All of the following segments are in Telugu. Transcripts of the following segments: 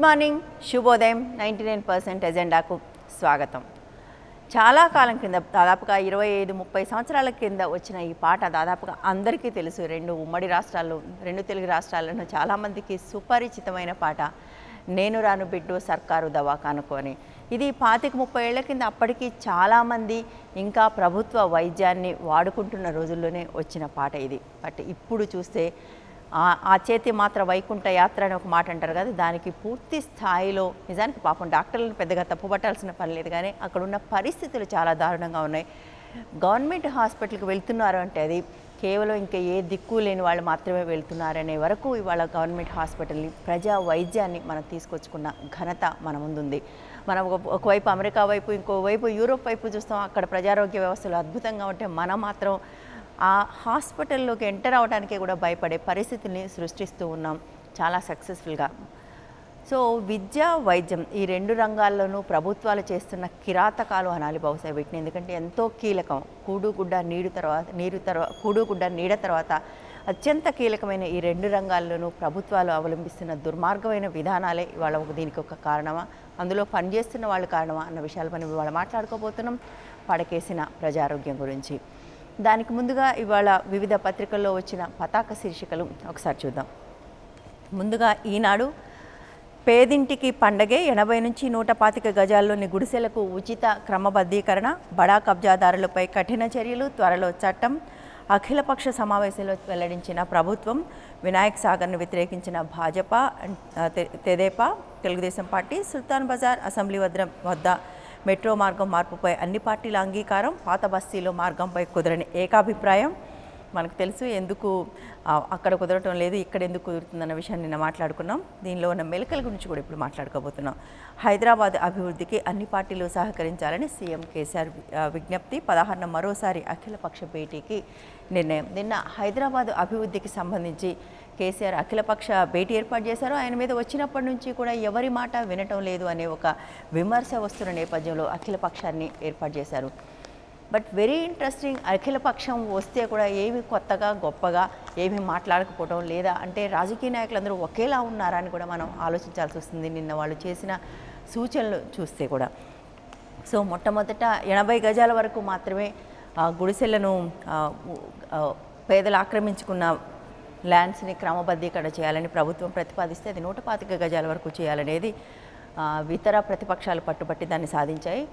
గుడ్ మార్నింగ్, శుభోదయం. 99% ఎజెండాకు స్వాగతం. చాలా కాలం కింద, దాదాపుగా 25-30 సంవత్సరాల కింద వచ్చిన ఈ పాట దాదాపుగా అందరికీ తెలుసు. రెండు ఉమ్మడి రాష్ట్రాల్లో, రెండు తెలుగు రాష్ట్రాలను చాలామందికి సుపరిచితమైన పాట. నేను రాను బిడ్డు సర్కారు దవాఖానకు అని. ఇది 25-30 ఏళ్ల కింద అప్పటికి చాలామంది ఇంకా ప్రభుత్వ వైద్యాన్ని వాడుకుంటున్న రోజుల్లోనే వచ్చిన పాట ఇది. బట్ ఇప్పుడు చూస్తే ఆ చేతి మాత్ర వైకుంఠ యాత్ర అని ఒక మాట అంటారు కదా, దానికి పూర్తి స్థాయిలో నిజానికి పాపం డాక్టర్లను పెద్దగా తప్పుపట్టాల్సిన పని లేదు, కానీ అక్కడున్న పరిస్థితులు చాలా దారుణంగా ఉన్నాయి. గవర్నమెంట్ హాస్పిటల్కి వెళ్తున్నారు అంటే అది కేవలం ఇంకా ఏ దిక్కు లేని వాళ్ళు మాత్రమే వెళ్తున్నారనే వరకు ఇవాళ గవర్నమెంట్ హాస్పిటల్ని, ప్రజా వైద్యాన్ని మనం తీసుకొచ్చుకున్న ఘనత మన ముందుంది. మనం ఒకవైపు అమెరికా వైపు, ఇంకోవైపు యూరోప్ వైపు చూస్తాం. అక్కడ ప్రజారోగ్య వ్యవస్థలు అద్భుతంగా ఉంటే మనం మాత్రం ఆ హాస్పిటల్లోకి ఎంటర్ అవడానికే కూడా భయపడే పరిస్థితిని సృష్టిస్తూ ఉన్నాం చాలా సక్సెస్ఫుల్గా. సో విద్య, వైద్యం ఈ రెండు రంగాల్లోనూ ప్రభుత్వాలు చేస్తున్న కిరాతకాలు అనాలి బహుశా వీటిని, ఎందుకంటే ఎంతో కీలకం. కూడుగుడ్డ నీడ తర్వాత అత్యంత కీలకమైన ఈ రెండు రంగాల్లోనూ ప్రభుత్వాలు అవలంబిస్తున్న దుర్మార్గమైన విధానాలే ఇవాళ దీనికి ఒక కారణమా, అందులో పనిచేస్తున్న వాళ్ళు కారణమా అన్న విషయాలు మనం ఇవాళ మాట్లాడుకోబోతున్నాం. పడకేసిన ప్రజారోగ్యం గురించి. దానికి ముందుగా ఇవాళ వివిధ పత్రికల్లో వచ్చిన పతాక శీర్షికలు ఒకసారి చూద్దాం. ముందుగా ఈనాడు, పేదింటికి పండగే 80 నుంచి 125 గజాల్లోని గుడిసెలకు ఉచిత క్రమబద్ధీకరణ, బడా కబ్జాదారులపై కఠిన చర్యలు, త్వరలో చట్టం. అఖిలపక్ష సమావేశంలో వెల్లడించిన ప్రభుత్వం. వినాయక్ సాగర్ను వ్యతిరేకించిన భాజపా, తెదేపా, తెలుగుదేశం పార్టీ. సుల్తాన్ బజార్ అసెంబ్లీ వద్ద మెట్రో మార్గం మార్పుపై అన్ని పార్టీల అంగీకారం. పాత బస్తీలో మార్గంపై కుదరని ఏకాభిప్రాయం. మనకు తెలుసు ఎందుకు అక్కడ కుదరటం లేదు, ఇక్కడ ఎందుకు కుదురుతుందన్న విషయాన్ని నిన్న మాట్లాడుకున్నాం. దీనిలో ఉన్న మెలకల గురించి కూడా ఇప్పుడు మాట్లాడుకోబోతున్నాం. హైదరాబాద్ అభివృద్ధికి అన్ని పార్టీలు సహకరించాలని సీఎం కేసీఆర్ విజ్ఞప్తి. 16న మరోసారి అఖిలపక్ష భేటీకి నిర్ణయం. నిన్న హైదరాబాద్ అభివృద్ధికి సంబంధించి కేసీఆర్ అఖిలపక్ష భేటీ ఏర్పాటు చేశారు. ఆయన మీద వచ్చినప్పటి నుంచి కూడా ఎవరి మాట వినటం లేదు అనే ఒక విమర్శ వస్తున్న నేపథ్యంలో అఖిలపక్షాన్ని ఏర్పాటు చేశారు. బట్ వెరీ ఇంట్రెస్టింగ్, అఖిలపక్షం వస్తే కూడా ఏమి కొత్తగా గొప్పగా ఏమీ మాట్లాడకపోవడం, లేదా అంటే రాజకీయ నాయకులందరూ ఒకేలా ఉన్నారా అని కూడా మనం ఆలోచించాల్సి వస్తుంది నిన్న వాళ్ళు చేసిన సూచనలు చూస్తే కూడా. సో మొట్టమొదట 80 గజాల వరకు మాత్రమే గుడిసెలను పేదలు ఆక్రమించుకున్న ల్యాండ్స్ని క్రమబద్ధీకరణ చేయాలని ప్రభుత్వం ప్రతిపాదిస్తే అది 125 గజాల వరకు చేయాలనేది ఇతర ప్రతిపక్షాలు పట్టుబట్టి దాన్ని సాధించాయి.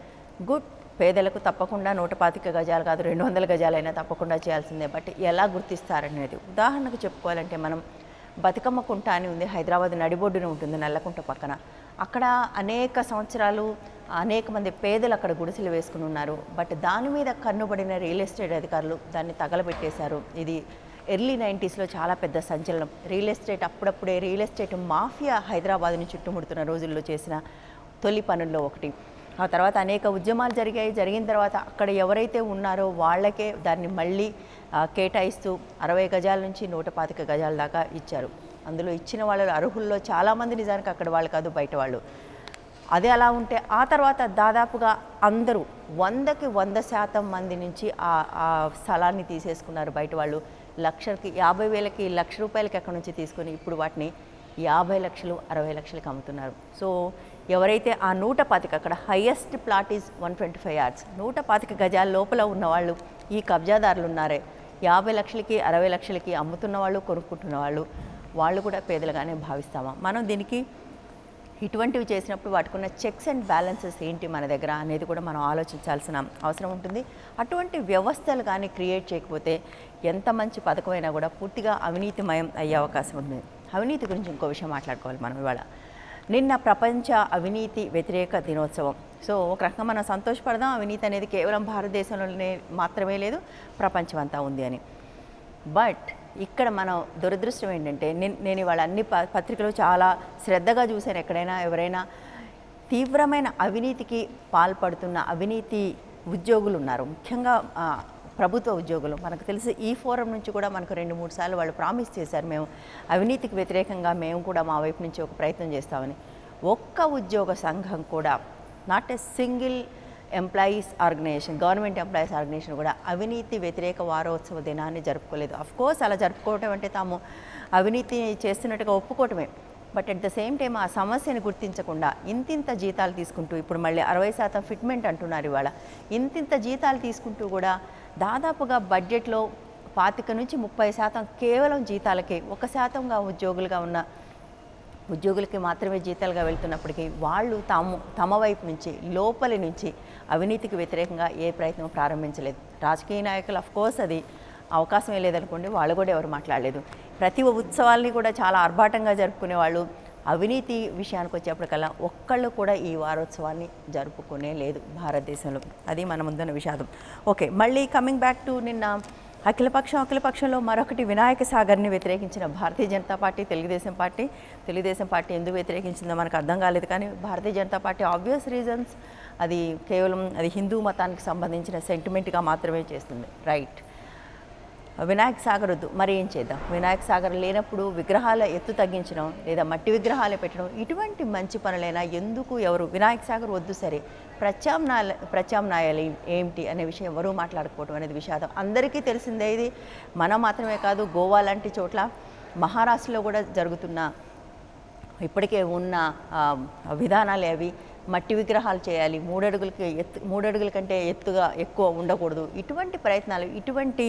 గుడ్, పేదలకు తప్పకుండా 125 గజాలు కాదు 200 గజాలైనా తప్పకుండా చేయాల్సిందే. బట్ ఎలా గుర్తిస్తారనేది ఉదాహరణకు చెప్పుకోవాలంటే, మనం బతుకమ్మ కుంట అని ఉంది, హైదరాబాద్ నడిబొడ్డున ఉంటుంది నల్లకుంట పక్కన. అక్కడ అనేక సంవత్సరాలు అనేక మంది పేదలు అక్కడ గుడిసెలు వేసుకుని ఉన్నారు. బట్ దాని మీద కన్నుబడిన రియల్ ఎస్టేట్ అధికారులు దాన్ని తగలబెట్టేశారు. ఇది ఎర్లీ 90స్లో చాలా పెద్ద సంచలనం. రియల్ ఎస్టేట్ మాఫియా హైదరాబాద్ని చుట్టుముడుతున్న రోజుల్లో చేసిన తొలి పనుల్లో ఒకటి. ఆ తర్వాత అనేక ఉద్యమాలు జరిగిన తర్వాత అక్కడ ఎవరైతే ఉన్నారో వాళ్ళకే దాన్ని మళ్ళీ కేటాయిస్తూ 60 గజాల నుంచి 125 గజాల దాకా ఇచ్చారు. అందులో ఇచ్చిన వాళ్ళ అర్హుల్లో చాలామంది నిజానికి అక్కడ వాళ్ళు కాదు, బయట వాళ్ళు. అదే అలా ఉంటే ఆ తర్వాత దాదాపుగా అందరూ 100కి 100% మంది నుంచి ఆ స్థలాన్ని తీసేసుకున్నారు బయట వాళ్ళు. 50,000కి ₹1,00,000 ఎక్కడి నుంచి తీసుకొని ఇప్పుడు వాటిని 50 లక్షలు 60 లక్షలకి అమ్ముతున్నారు. సో ఎవరైతే ఆ 125, అక్కడ హైయెస్ట్ ప్లాట్ ఈజ్ 125 యార్డ్స్, 125 గజాల లోపల ఉన్నవాళ్ళు ఈ కబ్జాదారులు ఉన్నారే, 50 లక్షలకి 60 లక్షలకి అమ్ముతున్న వాళ్ళు, కొనుక్కుంటున్న వాళ్ళు కూడా పేదలుగానే భావిస్తామా? మనం దీనికి ఇటువంటివి చేసినప్పుడు వాటికున్న చెక్స్ అండ్ బ్యాలెన్సెస్ ఏంటి మన దగ్గర అనేది కూడా మనం ఆలోచించాల్సిన అవసరం ఉంటుంది. అటువంటి వ్యవస్థలు కానీ క్రియేట్ చేయకపోతే ఎంత మంచి పథకమైనా కూడా పూర్తిగా అవినీతిమయం అయ్యే అవకాశం ఉంది. అవినీతి గురించి ఇంకో విషయం మాట్లాడుకోవాలి మనం ఇవాళ. నిన్న ప్రపంచ అవినీతి వ్యతిరేక దినోత్సవం. సో ఒక రకంగా మనం సంతోషపడదాం, అవినీతి అనేది కేవలం భారతదేశంలోనే మాత్రమే లేదు, ప్రపంచం అంతా ఉంది అని. బట్ ఇక్కడ మనం దురదృష్టం ఏంటంటే, నేను ఇవాళ అన్ని పత్రికలు చాలా శ్రద్ధగా చూశాను. ఎక్కడైనా ఎవరైనా తీవ్రమైన అవినీతికి పాల్పడుతున్న అవినీతి ఉద్యోగులు ఉన్నారు, ముఖ్యంగా ప్రభుత్వ ఉద్యోగులు. మనకు తెలిసి ఈ ఫోరం నుంచి కూడా మనకు 2-3 సార్లు వాళ్ళు ప్రామిస్ చేశారు, మేము అవినీతికి వ్యతిరేకంగా మేము కూడా మా వైపు నుంచి ఒక ప్రయత్నం చేస్తామని. ఒక్క ఉద్యోగ సంఘం కూడా, not a single employees organisation, government employees organisation కూడా అవినీతి వ్యతిరేక వారోత్సవ దినాన్ని జరుపుకోలేదు. అఫ్కోర్స్ అలా జరుపుకోవటం అంటే తాము అవినీతి చేస్తున్నట్టుగా ఒప్పుకోవటమే. But at the same time ఆ సమస్యను గుర్తించకుండా ఇంతింత జీతాలు తీసుకుంటూ ఇప్పుడు మళ్ళీ 60% ఫిట్మెంట్ అంటున్నారు ఇవాళ. ఇంతింత జీతాలు తీసుకుంటూ కూడా దాదాపుగా బడ్జెట్లో 25-30% కేవలం జీతాలకే, 1%గా ఉద్యోగులుగా ఉన్న ఉద్యోగులకి మాత్రమే జీతాలుగా వెళ్తున్నప్పటికీ వాళ్ళు తమ వైపు నుంచి లోపలి నుంచి అవినీతికి వ్యతిరేకంగా ఏ ప్రయత్నం ప్రారంభించలేదు. రాజకీయ నాయకులు అఫ్కోర్స్ అది అవకాశమే లేదనుకోండి, వాళ్ళు కూడా ఎవరు మాట్లాడలేదు. ప్రతి ఉత్సవాల్ని కూడా చాలా ఆర్భాటంగా జరుపుకునే వాళ్ళు అవినీతి విషయానికి వచ్చేప్పటికల్లా ఒక్కళ్ళు కూడా ఈ వారోత్సవాన్ని జరుపుకునే లేదు భారతదేశంలో. అది మన ముందున్న విషాదం. ఓకే, మళ్ళీ కమింగ్ బ్యాక్ టు నిన్న అఖిలపక్షంలో మరొకటి వినాయక సాగర్ని వ్యతిరేకించిన భారతీయ జనతా పార్టీ, తెలుగుదేశం పార్టీ ఎందుకు వ్యతిరేకించిందో మనకు అర్థం కాలేదు. కానీ Bharatiya Janata party obvious reasons అది కేవలం అది హిందూ మతానికి సంబంధించిన సెంటిమెంట్గా మాత్రమే చేస్తుంది. రైట్, వినాయక సాగర్ వద్దు, మరి ఏం చేద్దాం? వినాయక సాగర్ లేనప్పుడు విగ్రహాల ఎత్తు తగ్గించడం లేదా మట్టి విగ్రహాలే పెట్టడం, ఇటువంటి మంచి పనులైనా ఎందుకు ఎవరు వినాయక సాగర్ వద్దు సరే, ప్రత్యామ్నాయాలు ఏమిటి అనే విషయం ఎవరూ మాట్లాడకపోవడం అనేది విషాదం. అందరికీ తెలిసిందే ఇది. మనం మాత్రమే కాదు, గోవా లాంటి చోట్ల, మహారాష్ట్రలో కూడా జరుగుతున్న ఇప్పటికే ఉన్న విధానాలే అవి. మట్టి విగ్రహాలు చేయాలి, 3 అడుగుల కంటే ఎక్కువ ఉండకూడదు. ఇటువంటి ప్రయత్నాలు, ఇటువంటి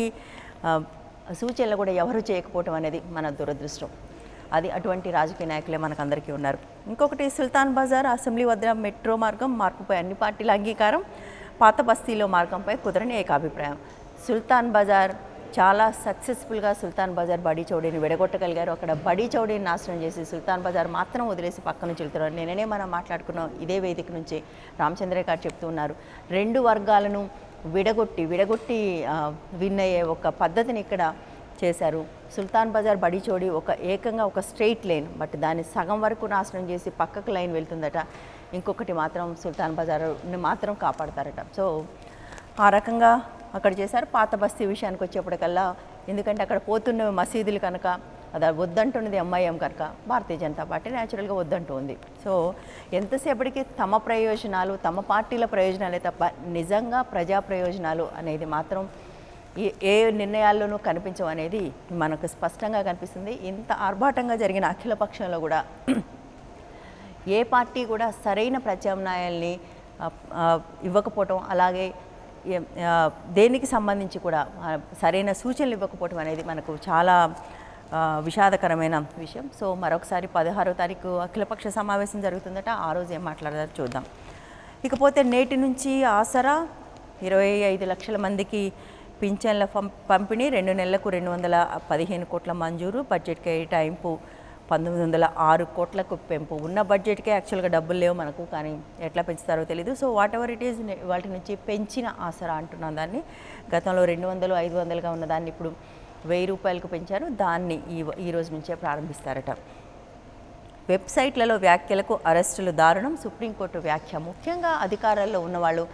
సూచనలు కూడా ఎవరు చేయకపోవటం అనేది మన దురదృష్టం. అది అటువంటి రాజకీయ నాయకులే మనకందరికీ ఉన్నారు. ఇంకొకటి, సుల్తాన్ బజార్ అసెంబ్లీ వద్ద మెట్రో మార్గం మార్పుపై అన్ని పార్టీల అంగీకారం, పాత బస్తీలో మార్గంపై కుదరని ఏకాభిప్రాయం. సుల్తాన్ బజార్ చాలా సక్సెస్ఫుల్గా సుల్తాన్ బజార్ బడి చౌడీని విడగొట్టగలిగారు. అక్కడ బడి చౌడీని నాశనం చేసి సుల్తాన్ బజార్ మాత్రం వదిలేసి పక్క నుంచి వెళ్తున్నారు. నిన్ననే మనం మాట్లాడుకున్నాం ఇదే వేదిక నుంచి, రామచంద్రయ్య గారు చెప్తూ ఉన్నారు, 2 వర్గాలను విడగొట్టి విన్ అయ్యే ఒక పద్ధతిని ఇక్కడ చేశారు. సుల్తాన్ బజార్ బడి చౌడీ ఏకంగా ఒక స్ట్రెయిట్ లైన్, బట్ దాన్ని సగం వరకు నాశనం చేసి పక్కకు లైన్ వెళ్తుందట. ఇంకొకటి మాత్రం సుల్తాన్ బజార్ని మాత్రం కాపాడతారట. సో ఆ రకంగా అక్కడ చేశారు. పాత బస్తీ విషయానికి వచ్చేప్పటికల్లా, ఎందుకంటే అక్కడ పోతున్న మసీదులు కనుక అది వద్దంటున్నది ఎంఐఎం కనుక భారతీయ జనతా పార్టీ న్యాచురల్గా వద్దంటూ ఉంది. సో ఎంతసేపటికి తమ ప్రయోజనాలు, తమ పార్టీల ప్రయోజనాలే తప్ప నిజంగా ప్రజా ప్రయోజనాలు అనేది మాత్రం ఏ నిర్ణయాల్లోనూ కనిపించవు అనేది మనకు స్పష్టంగా కనిపిస్తుంది. ఇంత ఆర్భాటంగా జరిగిన అఖిల పక్షంలో కూడా ఏ పార్టీ కూడా సరైన ప్రత్యామ్నాయాల్ని ఇవ్వకపోవటం, అలాగే దేనికి సంబంధించి కూడా సరైన సూచనలు ఇవ్వకపోవటం అనేది మనకు చాలా విషాదకరమైన విషయం. సో మరొకసారి 16వ తారీఖు అఖిలపక్ష సమావేశం జరుగుతుందట. ఆ రోజు ఏం మాట్లాడతారో చూద్దాం. ఇకపోతే నేటి నుంచి ఆసరా 25 లక్షల మందికి పింఛన్ల పంపిణీ, 2 నెలలకు 215 కోట్ల మంజూరు, బడ్జెట్ కేటాయింపు 1906 కోట్లకు పెంపు. ఉన్న బడ్జెట్కే యాక్చువల్గా డబ్బులు లేవు మనకు, కానీ ఎట్లా పెంచుతారో తెలీదు. So what ever it is, వాటి నుంచి పెంచిన ఆసరా అంటున్నాం దాన్ని. గతంలో 200, 500గా ఉన్న దాన్ని ఇప్పుడు 1000 రూపాయలకు పెంచారు. దాన్ని ఈ రోజు నుంచే ప్రారంభిస్తారట. వెబ్సైట్లలో వ్యాఖ్యలకు అరెస్టులు దారుణం, సుప్రీంకోర్టు వ్యాఖ్య. ముఖ్యంగా అధికారాల్లో ఉన్నవాళ్ళు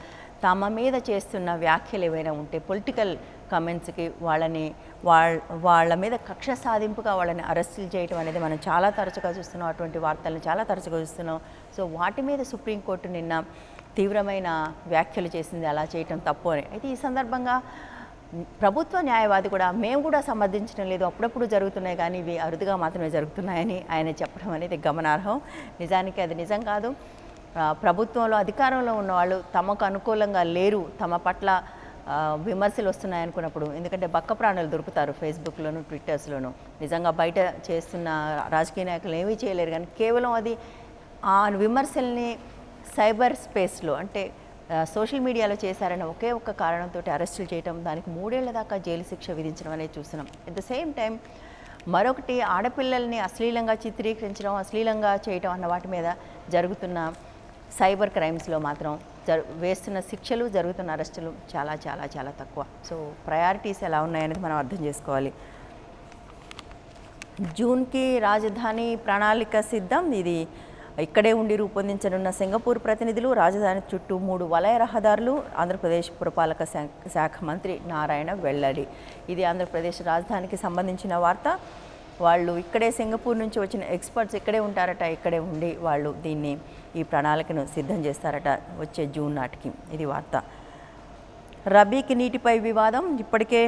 తమ మీద చేస్తున్న వ్యాఖ్యలు ఏవైనా ఉంటే, పొలిటికల్ కమెంట్స్కి వాళ్ళ మీద కక్ష సాధింపుగా వాళ్ళని అరెస్టులు చేయడం అనేది మనం చాలా తరచుగా చూస్తున్నాం. అటువంటి వార్తలను చాలా తరచుగా చూస్తున్నాం. సో వాటి మీద సుప్రీంకోర్టు నిన్న తీవ్రమైన వ్యాఖ్యలు చేసింది. అలా చేయటం తప్పు అని. అయితే ఈ సందర్భంగా ప్రభుత్వ న్యాయవాది కూడా మేము కూడా సమర్థించడం లేదు, అప్పుడప్పుడు జరుగుతున్నాయి కానీ ఇవి అరుదుగా మాత్రమే జరుగుతున్నాయని ఆయన చెప్పడం అనేది గమనార్హం. నిజానికి అది నిజం కాదు. ప్రభుత్వంలో అధికారంలో ఉన్నవాళ్ళు తమకు అనుకూలంగా లేరు, తమ పట్ల విమర్శలు వస్తున్నాయనుకున్నప్పుడు, ఎందుకంటే బక్క ప్రాణులు దొరుకుతారు ఫేస్బుక్లోను, ట్విట్టర్స్లోను. నిజంగా బయట చేస్తున్న రాజకీయ నాయకులు ఏమీ చేయలేరు, కానీ కేవలం అది ఆ విమర్శల్ని సైబర్ స్పేస్లో అంటే సోషల్ మీడియాలో చేశారన్న ఒకే ఒక్క కారణంతో అరెస్టులు చేయడం, దానికి 3 ఏళ్ల దాకా జైలు శిక్ష విధించడం అనేది చూస్తున్నాం. అట్ ద సేమ్ టైం మరొకటి, ఆడపిల్లల్ని అశ్లీలంగా చిత్రీకరించడం, అశ్లీలంగా చేయటం అన్న వాటి మీద జరుగుతున్న సైబర్ క్రైమ్స్లో మాత్రం వేస్తున్న శిక్షలు, జరుగుతున్న అరెస్టులు చాలా చాలా చాలా తక్కువ. సో ప్రయారిటీస్ ఎలా ఉన్నాయనేది మనం అర్థం చేసుకోవాలి. జూన్కి రాజధాని ప్రణాళిక సిద్ధం. ఇది ఇక్కడే ఉండి రూపొందించనున్న సింగపూర్ ప్రతినిధులు. రాజధాని చుట్టూ 3 వలయ రహదారులు. ఆంధ్రప్రదేశ్ పురపాలక శాఖ మంత్రి నారాయణ వెల్లడి. ఇది ఆంధ్రప్రదేశ్ రాజధానికి సంబంధించిన వార్త. వాళ్ళు ఇక్కడే సింగపూర్ నుంచి వచ్చిన ఎక్స్పర్ట్స్ ఇక్కడే ఉంటారట, ఇక్కడే ఉండి వాళ్ళు ఈ ప్రణాళికను సిద్ధం చేస్తారట వచ్చే జూన్ నాటికి. ఇది వార్త. రబీకి నీటిపై వివాదం. ఇప్పటికే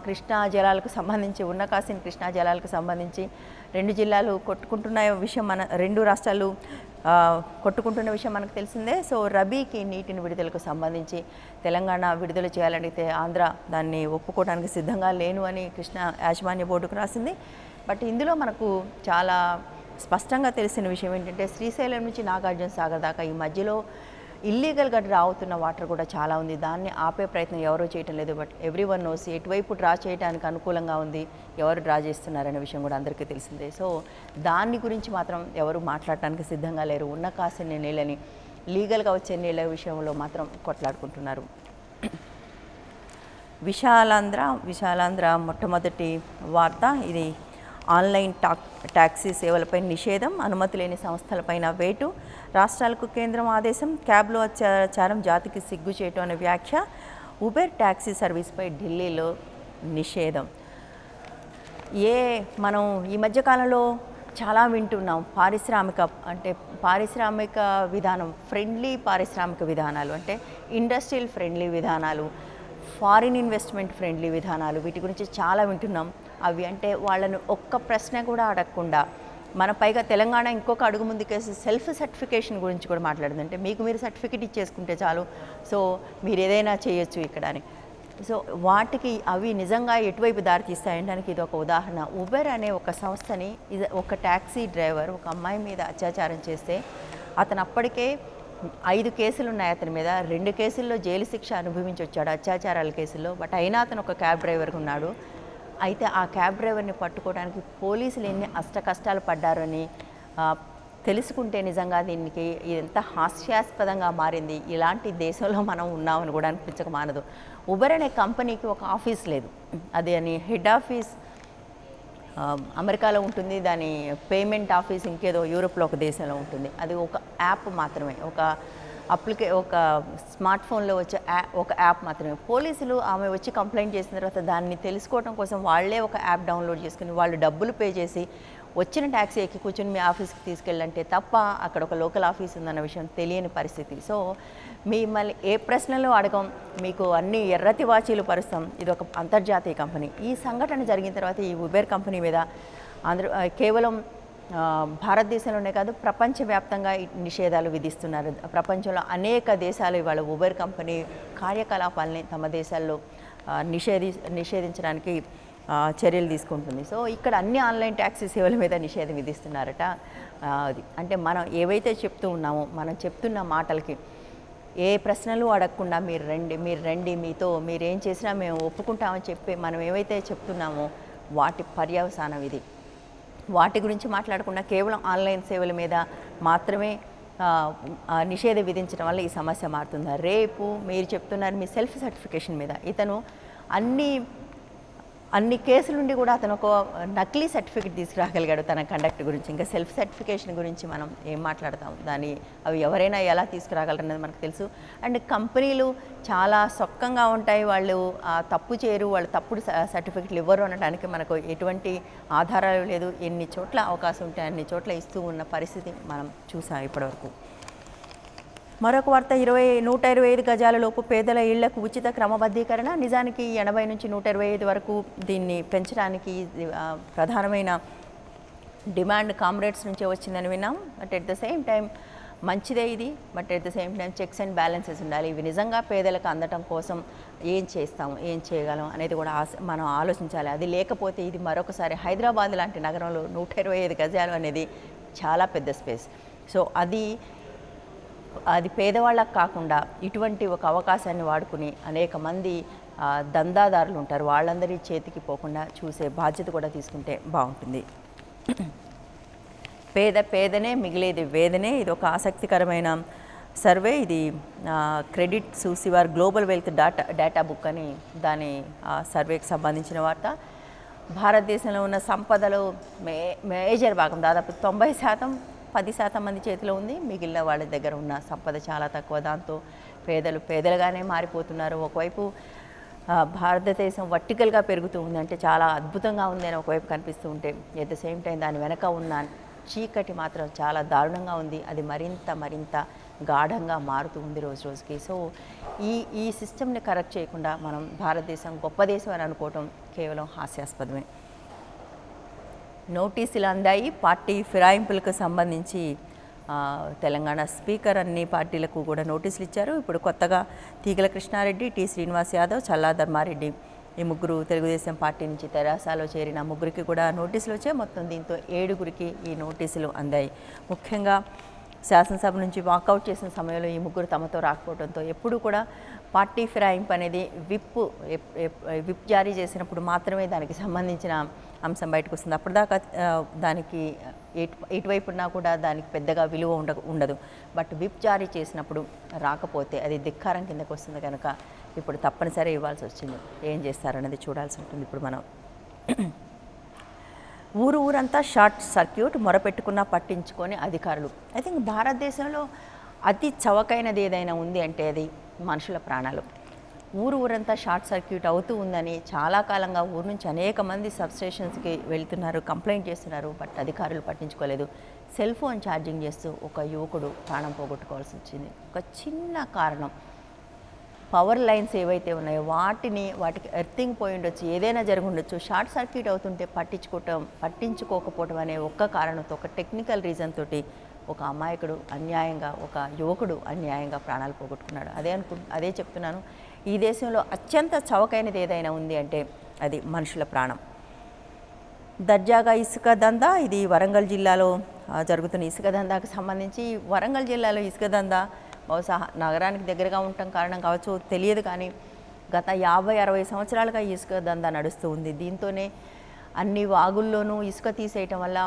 కృష్ణా జలాలకు సంబంధించి ఉన్న కాసిన కృష్ణా జలాలకు సంబంధించి 2 జిల్లాలు కొట్టుకుంటున్న విషయం మన 2 రాష్ట్రాలు కొట్టుకుంటున్న విషయం మనకు తెలిసిందే. సో రబీకి నీటిని విడుదలకు సంబంధించి తెలంగాణ విడుదల చేయాలడిగితే ఆంధ్ర దాన్ని ఒప్పుకోవడానికి సిద్ధంగా లేను అని కృష్ణా యాజమాన్య బోర్డుకు రాసింది. బట్ ఇందులో మనకు చాలా స్పష్టంగా తెలిసిన విషయం ఏంటంటే శ్రీశైలం నుంచి నాగార్జున సాగర్ దాకా ఈ మధ్యలో ఇల్లీగల్గా డ్రా అవుతున్న వాటర్ కూడా చాలా ఉంది. దాన్ని ఆపే ప్రయత్నం ఎవరూ చేయటం లేదు. బట్ ఎవ్రీవన్ నోస్ ఎటువైపు డ్రా చేయడానికి అనుకూలంగా ఉంది, ఎవరు డ్రా చేస్తున్నారనే విషయం కూడా అందరికీ తెలిసిందే. సో దాని గురించి మాత్రం ఎవరు మాట్లాడటానికి సిద్ధంగా లేరు. ఉన్న కాసిన నీళ్ళని లీగల్గా వచ్చే నీళ్ళ విషయంలో మాత్రం కొట్లాడుకుంటున్నారు. విశాలాంధ్ర మొట్టమొదటి వార్త ఇది. ఆన్లైన్ టాక్సీ సేవలపై నిషేధం, అనుమతి లేని సంస్థలపైన వేటు, రాష్ట్రాలకు కేంద్రం ఆదేశం, క్యాబ్లో అత్యాచారం జాతికి సిగ్గు చేయటం అనే వ్యాఖ్య, ఉబెర్ ట్యాక్సీ సర్వీస్పై ఢిల్లీలో నిషేధం. మనం ఈ మధ్యకాలంలో చాలా వింటున్నాం పారిశ్రామిక విధానం, పారిశ్రామిక విధానాలు అంటే ఇండస్ట్రియల్ ఫ్రెండ్లీ విధానాలు, ఫారిన్ ఇన్వెస్ట్మెంట్ ఫ్రెండ్లీ విధానాలు, వీటి గురించి చాలా వింటున్నాం. అవి అంటే వాళ్ళను ఒక్క ప్రశ్న కూడా అడగకుండా మన పైగా తెలంగాణ ఇంకొక అడుగు ముందుకేసి సెల్ఫ్ సర్టిఫికేషన్ గురించి కూడా మాట్లాడింది. అంటే మీకు మీరు సర్టిఫికేట్ ఇచ్చేసుకుంటే చాలు, సో మీరు ఏదైనా చేయొచ్చు ఇక్కడ అని. సో వాటికి అవి నిజంగా ఎటువైపు దారి తీస్తాయనడానికి ఇది ఒక ఉదాహరణ. ఉబెర్ అనే ఒక సంస్థని ఒక ట్యాక్సీ డ్రైవర్ ఒక అమ్మాయి మీద అత్యాచారం చేస్తే అతను అప్పటికే 5 కేసులు ఉన్నాయి అతని మీద. 2 కేసుల్లో జైలు శిక్ష అనుభవించి వచ్చాడు అత్యాచారాల కేసుల్లో. బట్ అయినా అతను ఒక క్యాబ్ డ్రైవర్గా ఉన్నాడు. అయితే ఆ క్యాబ్ డ్రైవర్ని పట్టుకోవడానికి పోలీసులు ఎన్ని కష్టాలు పడ్డారని తెలుసుకుంటే నిజంగా దీనికి ఎంత హాస్యాస్పదంగా మారింది. ఇలాంటి దేశంలో మనం ఉన్నామని కూడా అనిపించక మానదు. ఉబర్ అనే కంపెనీకి ఒక ఆఫీస్ లేదు. అది అని హెడ్ ఆఫీస్ అమెరికాలో ఉంటుంది, దాని పేమెంట్ ఆఫీస్ ఇంకేదో యూరోప్లో ఒక దేశంలో ఉంటుంది. అది ఒక యాప్ మాత్రమే, ఒక స్మార్ట్ ఫోన్లో వచ్చే ఒక యాప్ మాత్రమే. పోలీసులు ఆమె వచ్చి కంప్లైంట్ చేసిన తర్వాత దాన్ని తెలుసుకోవడం కోసం వాళ్ళే ఒక యాప్ డౌన్లోడ్ చేసుకుని వాళ్ళు డబ్బులు పే చేసి వచ్చిన ట్యాక్సీ ఎక్కి కూర్చొని మీ ఆఫీస్కి తీసుకెళ్ళంటే తప్ప అక్కడ ఒక లోకల్ ఆఫీస్ ఉందన్న విషయం తెలియని పరిస్థితి. సో మిమ్మల్ని ఏ ప్రశ్నలు అడగం, మీకు అన్ని ఎర్రతి వాచీలు పరుస్తాం. ఇది ఒక అంతర్జాతీయ కంపెనీ. ఈ సంఘటన జరిగిన తర్వాత ఈ ఉబెర్ కంపెనీ మీద కేవలం భారతదేశంలోనే కాదు ప్రపంచవ్యాప్తంగా నిషేధాలు విధిస్తున్నారు. ప్రపంచంలో అనేక దేశాలు ఇవాళ ఉబెర్ కంపెనీ కార్యకలాపాలని తమ దేశాల్లో నిషేధించడానికి చర్యలు తీసుకుంటుంది. సో ఇక్కడ అన్ని ఆన్లైన్ ట్యాక్సీ సేవల మీద నిషేధం విధిస్తున్నారట. అది అంటే మనం ఏవైతే చెప్తూ ఉన్నామో, మనం చెప్తున్న మాటలకి ఏ ప్రశ్నలు అడగకుండా మీరు రండి మీరేం చేసినా మేము ఒప్పుకుంటామని చెప్పి మనం ఏవైతే చెప్తున్నామో వాటి పర్యవసానం ఇది. వాటి గురించి మాట్లాడకుండా కేవలం ఆన్లైన్ సేవల మీద మాత్రమే నిషేధం విధించడం వల్ల ఈ సమస్య మారుతుందా? రేపు మీరు చెప్తున్నారు మీ సెల్ఫ్ సర్టిఫికేషన్ మీద, ఇతను అన్ని కేసుల నుండి కూడా అతను ఒక నకిలీ సర్టిఫికేట్ తీసుకురాగలిగాడు తన కండక్ట్ గురించి. ఇంకా సెల్ఫ్ సర్టిఫికేషన్ గురించి మనం ఏం మాట్లాడతాం? అవి ఎవరైనా ఎలా తీసుకురాగలరనేది మనకు తెలుసు. అండ్ కంపెనీలు చాలా సొక్కంగా ఉంటాయి, వాళ్ళు తప్పు చేయరు, వాళ్ళు తప్పుడు సర్టిఫికెట్లు ఇవ్వరు అనడానికి మనకు ఎటువంటి ఆధారాలు లేదు. ఎన్ని చోట్ల అవకాశం ఉంటే అన్ని చోట్ల ఇస్తూ ఉన్న పరిస్థితి మనం చూసాం ఇప్పటివరకు. మరొక వార్త 125 గజాలలోపు పేదల ఇళ్లకు ఉచిత క్రమబద్ధీకరణ. నిజానికి 80 నుంచి 125 వరకు దీన్ని పెంచడానికి ప్రధానమైన డిమాండ్ కామ్రేడ్స్ నుంచే వచ్చిందని విన్నాం. But at the same time మంచిదే ఇది. But at the same time checks and balances ఉండాలి. ఇవి నిజంగా పేదలకు అందటం కోసం ఏం చేస్తాం, ఏం చేయగలం అనేది కూడా మనం ఆలోచించాలి. అది లేకపోతే ఇది మరొకసారి హైదరాబాద్ లాంటి నగరంలో 125 గజాలు అనేది చాలా పెద్ద స్పేస్. సో అది పేదవాళ్ళకు కాకుండా ఇటువంటి ఒక అవకాశాన్ని వాడుకుని అనేక మంది దందాదారులు ఉంటారు, వాళ్ళందరి చేతికి పోకుండా చూసే బాధ్యత కూడా తీసుకుంటే బాగుంటుంది. పేదనే మిగిలేది వేదనే. ఇది ఒక ఆసక్తికరమైన సర్వే. ఇది credit Suisse global wealth data book అని దాని సర్వేకి సంబంధించిన వార్త. భారతదేశంలో ఉన్న సంపదలో మేజర్ భాగం దాదాపు 90% 10% మంది చేతిలో ఉంది. మిగిలిన వాళ్ళ దగ్గర ఉన్న సంపద చాలా తక్కువ. దాంతో పేదలుగానే మారిపోతున్నారు. ఒకవైపు భారతదేశం వర్టికల్గా పెరుగుతూ ఉంది, అంటే చాలా అద్భుతంగా ఉంది అని ఒకవైపు కనిపిస్తూ ఉంటే, ఎట్ ద సేమ్ టైం దాని వెనక ఉన్న చీకటి మాత్రం చాలా దారుణంగా ఉంది. అది మరింత గాఢంగా మారుతూ ఉంది రోజు రోజుకి. సో ఈ ఈ సిస్టమ్ని కరెక్ట్ చేయకుండా మనం భారతదేశం గొప్ప దేశం అని అనుకోవటం కేవలం హాస్యాస్పదమే. నోటీసులు అందాయి. పార్టీ ఫిరాయింపులకు సంబంధించి తెలంగాణ స్పీకర్ అన్ని పార్టీలకు కూడా నోటీసులు ఇచ్చారు. ఇప్పుడు కొత్తగా తీగల కృష్ణారెడ్డి, టి శ్రీనివాస్ యాదవ్, చల్లా ధర్మారెడ్డి ఈ ముగ్గురు తెలుగుదేశం పార్టీ నుంచి తెరాసలో చేరిన ముగ్గురికి కూడా నోటీసులు వచ్చాయి. మొత్తం దీంతో 7గురికి ఈ నోటీసులు అందాయి. ముఖ్యంగా శాసనసభ నుంచి వాకౌట్ చేసిన సమయంలో ఈ ముగ్గురు తమతో రాకపోవడంతో ఎప్పుడు కూడా పార్టీ ఫిరాయింపు అనేది విప్ జారీ చేసినప్పుడు మాత్రమే దానికి సంబంధించిన అంశం బయటకు వస్తుంది. అప్పటిదాకా దానికి ఎటువైపున్నా కూడా దానికి పెద్దగా విలువ ఉండదు. బట్ విప్ జారీ చేసినప్పుడు రాకపోతే అది ధిక్కారం కిందకు వస్తుంది కనుక ఇప్పుడు తప్పనిసరి ఇవ్వాల్సి వచ్చింది. ఏం చేస్తారన్నది చూడాల్సి ఉంటుంది. ఇప్పుడు మనం ఊరంతా షార్ట్ సర్క్యూట్ మొరపెట్టుకున్నా పట్టించుకొని అధికారులు. ఐ థింక్ భారతదేశంలో అతి చవకైనది ఏదైనా ఉంది అంటే అది మనుషుల ప్రాణాలు. ఊరంతా షార్ట్ సర్క్యూట్ అవుతూ ఉందని చాలా కాలంగా ఊరు నుంచి అనేక మంది సబ్స్టేషన్స్కి వెళ్తున్నారు, కంప్లైంట్ చేస్తున్నారు. బట్ అధికారులు పట్టించుకోలేదు. సెల్ ఫోన్ ఛార్జింగ్ చేస్తూ ఒక యువకుడు ప్రాణం పోగొట్టుకోవాల్సి వచ్చింది. ఒక చిన్న కారణం, పవర్ లైన్స్ ఏవైతే ఉన్నాయో వాటికి ఎర్తింగ్ పోయి ఉండొచ్చు, ఏదైనా జరిగి ఉండొచ్చు. షార్ట్ సర్క్యూట్ అవుతుంటే పట్టించుకోకపోవడం అనే ఒక్క కారణంతో, ఒక టెక్నికల్ రీజన్ తోటి ఒక అమాయకుడు అన్యాయంగా, ఒక యువకుడు అన్యాయంగా ప్రాణాలు పోగొట్టుకున్నాడు. అదే చెప్తున్నాను. ఈ దేశంలో అత్యంత చవకైనది ఏదైనా ఉంది అంటే అది మనుషుల ప్రాణం. దర్జాగా ఇసుక దందా, ఇది వరంగల్ జిల్లాలో జరుగుతున్న ఇసుక దందాకు సంబంధించి. వరంగల్ జిల్లాలో ఇసుక దందా బహుశా నగరానికి దగ్గరగా ఉండటం కారణం కావచ్చు, తెలియదు. కానీ గత 50-60 సంవత్సరాలుగా ఇసుక దందా నడుస్తూ ఉంది. దీంతోనే అన్ని వాగుల్లోనూ ఇసుక తీసేయటం వల్ల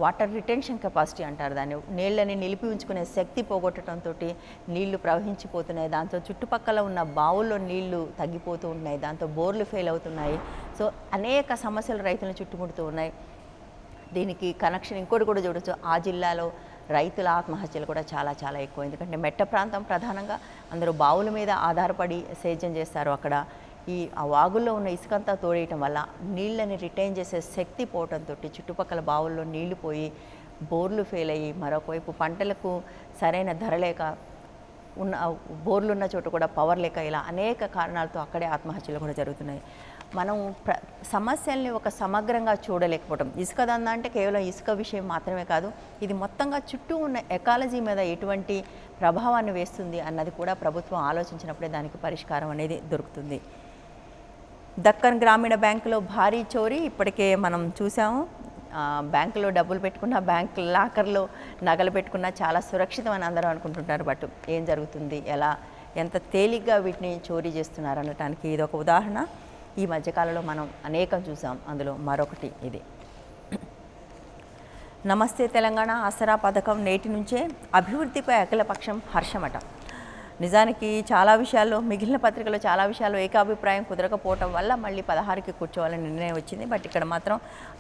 వాటర్ రిటెన్షన్ కెపాసిటీ అంటారు దాన్ని, నీళ్ళని నిలిపి ఉంచుకునే శక్తి పోగొట్టడంతో నీళ్లు ప్రవహించిపోతున్నాయి. దాంతో చుట్టుపక్కల ఉన్న బావుల్లో నీళ్లు తగ్గిపోతూ ఉన్నాయి. దాంతో బోర్లు ఫెయిల్ అవుతున్నాయి. సో అనేక సమస్యలు రైతులను చుట్టుముడుతూ ఉన్నాయి. దీనికి కనెక్షన్ ఇంకోటి కూడా చూడొచ్చు. ఆ జిల్లాలో రైతుల ఆత్మహత్యలు కూడా చాలా ఎక్కువ. ఎందుకంటే మెట్ట ప్రాంతం ప్రధానంగా అందరూ బావుల మీద ఆధారపడి సేద్యం చేస్తారు. అక్కడ ఆ వాగుల్లో ఉన్న ఇసుకంతా తోడేయటం వల్ల నీళ్ళని రిటైన్ చేసే శక్తి పోవడంతో చుట్టుపక్కల బావుల్లో నీళ్లు పోయి బోర్లు ఫెయిల్ అయ్యి, మరొకవైపు పంటలకు సరైన ధర లేక, బోర్లు ఉన్న చోట కూడా పవర్ లేక, ఇలా అనేక కారణాలతో అక్కడే ఆత్మహత్యలు కూడా జరుగుతున్నాయి. మనం సమస్యల్ని ఒక సమగ్రంగా చూడలేకపోవడం. ఇసుక దందా అంటే కేవలం ఇసుక విషయం మాత్రమే కాదు, ఇది మొత్తంగా చుట్టూ ఉన్న ఎకాలజీ మీద ఎటువంటి ప్రభావాన్ని వేస్తుంది అన్నది కూడా ప్రభుత్వం ఆలోచించినప్పుడే దానికి పరిష్కారం అనేది దొరుకుతుంది. దక్కన్ గ్రామీణ బ్యాంకులో భారీ చోరీ ఇప్పటికే మనం చూసాము. బ్యాంకులో డబ్బులు పెట్టుకున్న, బ్యాంక్ లాకర్లో నగలు పెట్టుకున్న చాలా సురక్షితం అని అందరూ అనుకుంటుంటారు. బట్ ఏం జరుగుతుంది, ఎంత తేలిగ్గా వీటిని చోరీ చేస్తున్నారు అనటానికి ఇది ఒక ఉదాహరణ. ఈ మధ్యకాలంలో మనం అనేకం చూసాం. అందులో మరొకటి ఇది. నమస్తే తెలంగాణ ఆసరా పథకం నేటి నుంచే అభివృద్ధిపై అఖిలపక్షం హర్షమట. నిజానికి చాలా విషయాల్లో, మిగిలిన పత్రికలో చాలా విషయాల్లో ఏకాభిప్రాయం కుదరకపోవటం వల్ల మళ్ళీ 16కి కూర్చోవాలని నిర్ణయం వచ్చింది. బట్ ఇక్కడ మాత్రం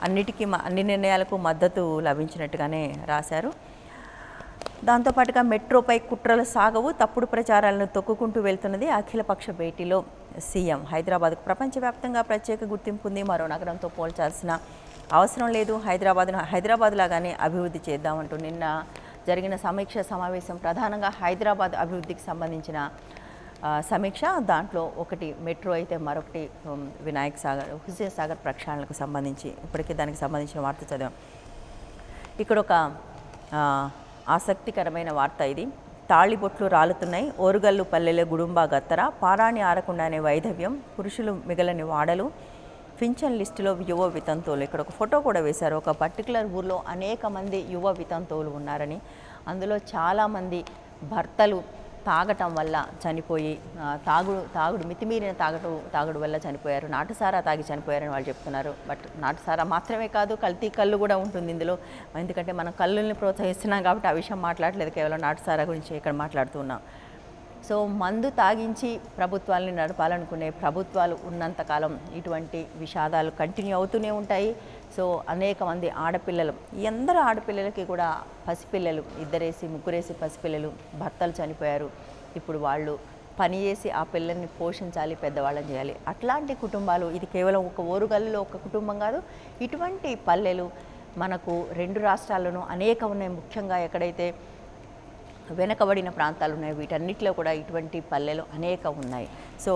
అన్ని నిర్ణయాలకు మద్దతు లభించినట్టుగానే రాశారు. దాంతోపాటుగా మెట్రోపై కుట్రలు సాగవు, తప్పుడు ప్రచారాలను తొక్కుకుంటూ వెళ్తున్నది అఖిలపక్ష భేటీలో సీఎం. హైదరాబాద్కు ప్రపంచవ్యాప్తంగా ప్రత్యేక గుర్తింపు ఉంది, మరో నగరంతో పోల్చాల్సిన అవసరం లేదు, హైదరాబాద్ లాగానే అభివృద్ధి చేద్దామంటూ నిన్న జరిగిన సమీక్ష సమావేశం ప్రధానంగా హైదరాబాద్ అభివృద్ధికి సంబంధించిన సమీక్ష. దాంట్లో ఒకటి మెట్రో అయితే మరొకటి వినాయక్ సాగర్, హుస్సేన్ సాగర్ ప్రక్షాళనకు సంబంధించి ఇప్పటికే దానికి సంబంధించిన వార్త చదివాం. ఇక్కడ ఒక ఆసక్తికరమైన వార్త ఇది. తాళిబొట్లు రాలుతున్నాయి, ఓరుగల్లు పల్లెల గుడుంబా గత్తర, పారాణి ఆరకుండానే వైధవ్యం, పురుషులు మిగలని వాడలు, పింఛన్ లిస్టులో యువ వితంతువులు. ఇక్కడ ఒక ఫోటో కూడా వేశారు. ఒక పర్టికులర్ ఊర్లో అనేక మంది యువ వితంతువులు ఉన్నారని, అందులో చాలామంది భర్తలు తాగటం వల్ల చనిపోయి, తాగుడు మితిమీరిన తాగుడు వల్ల చనిపోయారు, నాటుసారా తాగి చనిపోయారని వాళ్ళు చెప్తున్నారు. బట్ నాటుసారా మాత్రమే కాదు, కల్తీ కళ్ళు కూడా ఉంటుంది ఇందులో. ఎందుకంటే మనం కళ్ళుల్ని ప్రోత్సహిస్తున్నాం కాబట్టి ఆ విషయం మాట్లాడలేదు, కేవలం నాటుసారా గురించి ఇక్కడ మాట్లాడుతున్నాం. సో మందు తాగించి ప్రభుత్వాలని నడపాలనుకునే ప్రభుత్వాలు ఉన్నంతకాలం ఇటువంటి విషాదాలు కంటిన్యూ అవుతూనే ఉంటాయి. సో అనేక మంది ఆడపిల్లలు, ఎందరో ఆడపిల్లలకి కూడా పసిపిల్లలు, 2-3 పసిపిల్లలు భర్తలు చనిపోయారు. ఇప్పుడు వాళ్ళు పని చేసి ఆ పిల్లల్ని పోషించాలి, పెద్దవాళ్ళని చేయాలి. అట్లాంటి కుటుంబాలు, ఇది కేవలం ఒక ఓరుగల్లులో ఒక కుటుంబం కాదు, ఇటువంటి పల్లెలు మనకు 2 రాష్ట్రాల్లోనూ అనేక ఉన్నాయి. ముఖ్యంగా ఎక్కడైతే వెనకబడిన ప్రాంతాలు ఉన్నాయి. వీటన్నిటిలో కూడా ఇటువంటి పల్లెలు అనేక ఉన్నాయి. సో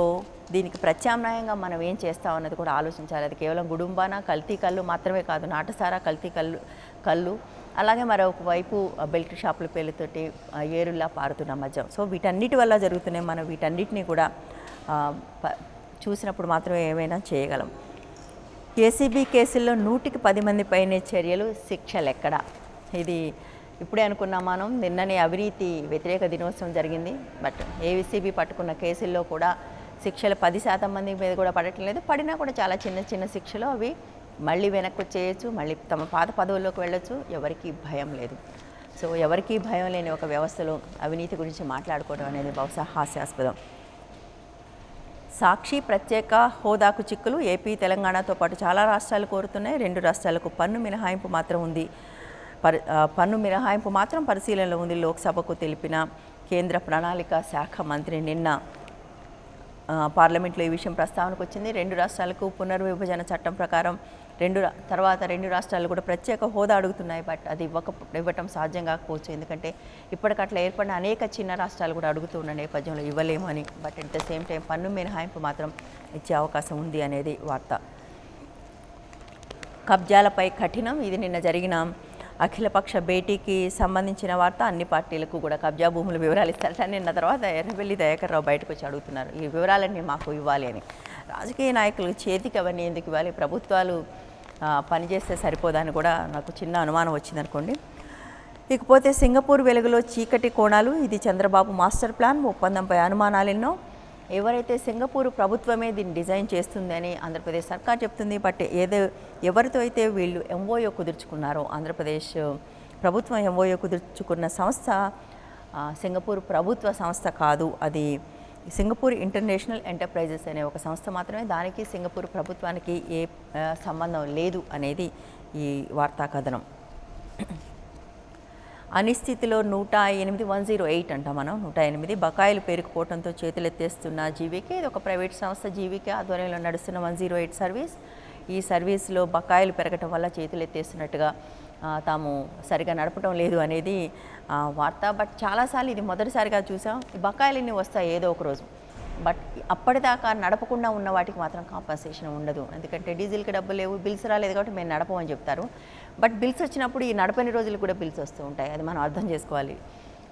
దీనికి ప్రత్యామ్నాయంగా మనం ఏం చేస్తామన్నది కూడా ఆలోచించాలి. అది కేవలం గుడుంబాన కల్తీ కళ్ళు మాత్రమే కాదు, నాటుసారా కల్తీ కళ్ళు అలాగే మరొక వైపు బెల్ట్ షాపుల పేర్లతోటి ఏరుల్లా పారుతున్న మద్యం. సో వీటన్నిటి వల్ల జరుగుతున్నాయి. మనం వీటన్నిటిని కూడా చూసినప్పుడు మాత్రమే ఏమైనా చేయగలం. ఏసీబీ కేసుల్లో 100కి 10 మంది పైనే చర్యలు, శిక్షలెక్కడా? ఇది ఇప్పుడే అనుకున్నాం మనం. నిన్ననే అవినీతి వ్యతిరేక దినోత్సవం జరిగింది. బట్ ఏసీబీ పట్టుకున్న కేసుల్లో కూడా శిక్షలు 10% మంది మీద కూడా పడటం లేదు. పడినా కూడా చాలా చిన్న చిన్న శిక్షలు. అవి మళ్ళీ వెనక్కి వచ్చేయచ్చు, మళ్ళీ తమ పాత పదవుల్లోకి వెళ్ళొచ్చు. ఎవరికీ భయం లేదు. సో ఎవరికీ భయం లేని ఒక వ్యవస్థలో అవినీతి గురించి మాట్లాడుకోవడం అనేది బహుశా హాస్యాస్పదం. సాక్షి ప్రత్యేక హోదాకు చిక్కులు. ఏపీ తెలంగాణతో పాటు చాలా రాష్ట్రాలు కోరుతున్నాయి. 2 రాష్ట్రాలకు పన్ను మినహాయింపు మాత్రం ఉంది. పన్ను మినహాయింపు మాత్రం పరిశీలనలో ఉంది. లోక్సభకు తెలిపిన కేంద్ర ప్రణాళిక శాఖ మంత్రి నిన్న పార్లమెంట్లో ఈ విషయం ప్రస్తావనకు వచ్చింది. 2 రాష్ట్రాలకు పునర్విభజన చట్టం ప్రకారం తర్వాత 2 రాష్ట్రాలు కూడా ప్రత్యేక హోదా అడుగుతున్నాయి. బట్ అది ఇవ్వటం సాధ్యం కాకపోవచ్చు. ఎందుకంటే ఇప్పటికట్లా ఏర్పడిన అనేక చిన్న రాష్ట్రాలు కూడా అడుగుతున్న నేపథ్యంలో ఇవ్వలేము అని. But at the same time పన్ను మినహాయింపు మాత్రం ఇచ్చే అవకాశం ఉంది అనేది వార్త. కబ్జాలపై కఠినం. ఇది నిన్న జరిగిన అఖిలపక్ష భేటీకి సంబంధించిన వార్త. అన్ని పార్టీలకు కూడా కబ్జా భూముల వివరాలు ఇస్తారట. నిన్న తర్వాత ఎర్రబెల్లి దయాకర్ రావు బయటకు వచ్చి అడుగుతున్నారు, ఈ వివరాలన్నీ మాకు ఇవ్వాలి అని. రాజకీయ నాయకులు చేతికి అవన్నీ ఎందుకు ఇవ్వాలి? ప్రభుత్వాలు పనిచేస్తే సరిపోదని కూడా నాకు చిన్న అనుమానం వచ్చిందనుకోండి. ఇకపోతే సింగపూర్ వెలుగులో చీకటి కోణాలు. ఇది చంద్రబాబు మాస్టర్ ప్లాన్. ఒప్పందంపై అనుమానాలు ఎన్నో. ఎవరైతే సింగపూర్ ప్రభుత్వమే దీన్ని డిజైన్ చేస్తుందని ఆంధ్రప్రదేశ్ సర్కార్ చెప్తుంది. బట్ ఎవరితో అయితే వీళ్ళు ఎంఓయూ కుదుర్చుకున్నారో, ఆంధ్రప్రదేశ్ ప్రభుత్వం ఎంఓయూ కుదుర్చుకున్న సంస్థ సింగపూర్ ప్రభుత్వ సంస్థ కాదు. అది సింగపూర్ ఇంటర్నేషనల్ ఎంటర్ప్రైజెస్ అనే ఒక సంస్థ మాత్రమే. దానికి సింగపూర్ ప్రభుత్వానికి ఏ సంబంధం లేదు అనేది ఈ వార్తా కథనం. అనిస్థితిలో 108 అంటాం మనం. 108 బకాయిలు పేరుకుపోవడంతో చేతులెత్తేస్తున్న జీవీకే. ఇది ఒక ప్రైవేట్ సంస్థ. జీవీకే ఆధ్వర్యంలో నడుస్తున్న 108 సర్వీస్. ఈ సర్వీస్లో బకాయిలు పెరగటం వల్ల చేతులెత్తేస్తున్నట్టుగా తాము సరిగా నడపడం లేదు అనేది వార్త. బట్ చాలాసార్లు ఇది మొదటిసారిగా చూసాం. ఈ బకాయిలన్నీ వస్తాయి ఏదో ఒక రోజు. బట్ అప్పటిదాకా నడపకుండా ఉన్న వాటికి మాత్రం కాంపన్సేషన్ ఉండదు. ఎందుకంటే డీజిల్కి డబ్బులు లేవు, బిల్స్ రాలేదు కాబట్టి మేము నడపమని చెప్తారు. బట్ బిల్స్ వచ్చినప్పుడు ఈ నడపని రోజులు కూడా బిల్స్ వస్తూ ఉంటాయి. అది మనం అర్థం చేసుకోవాలి.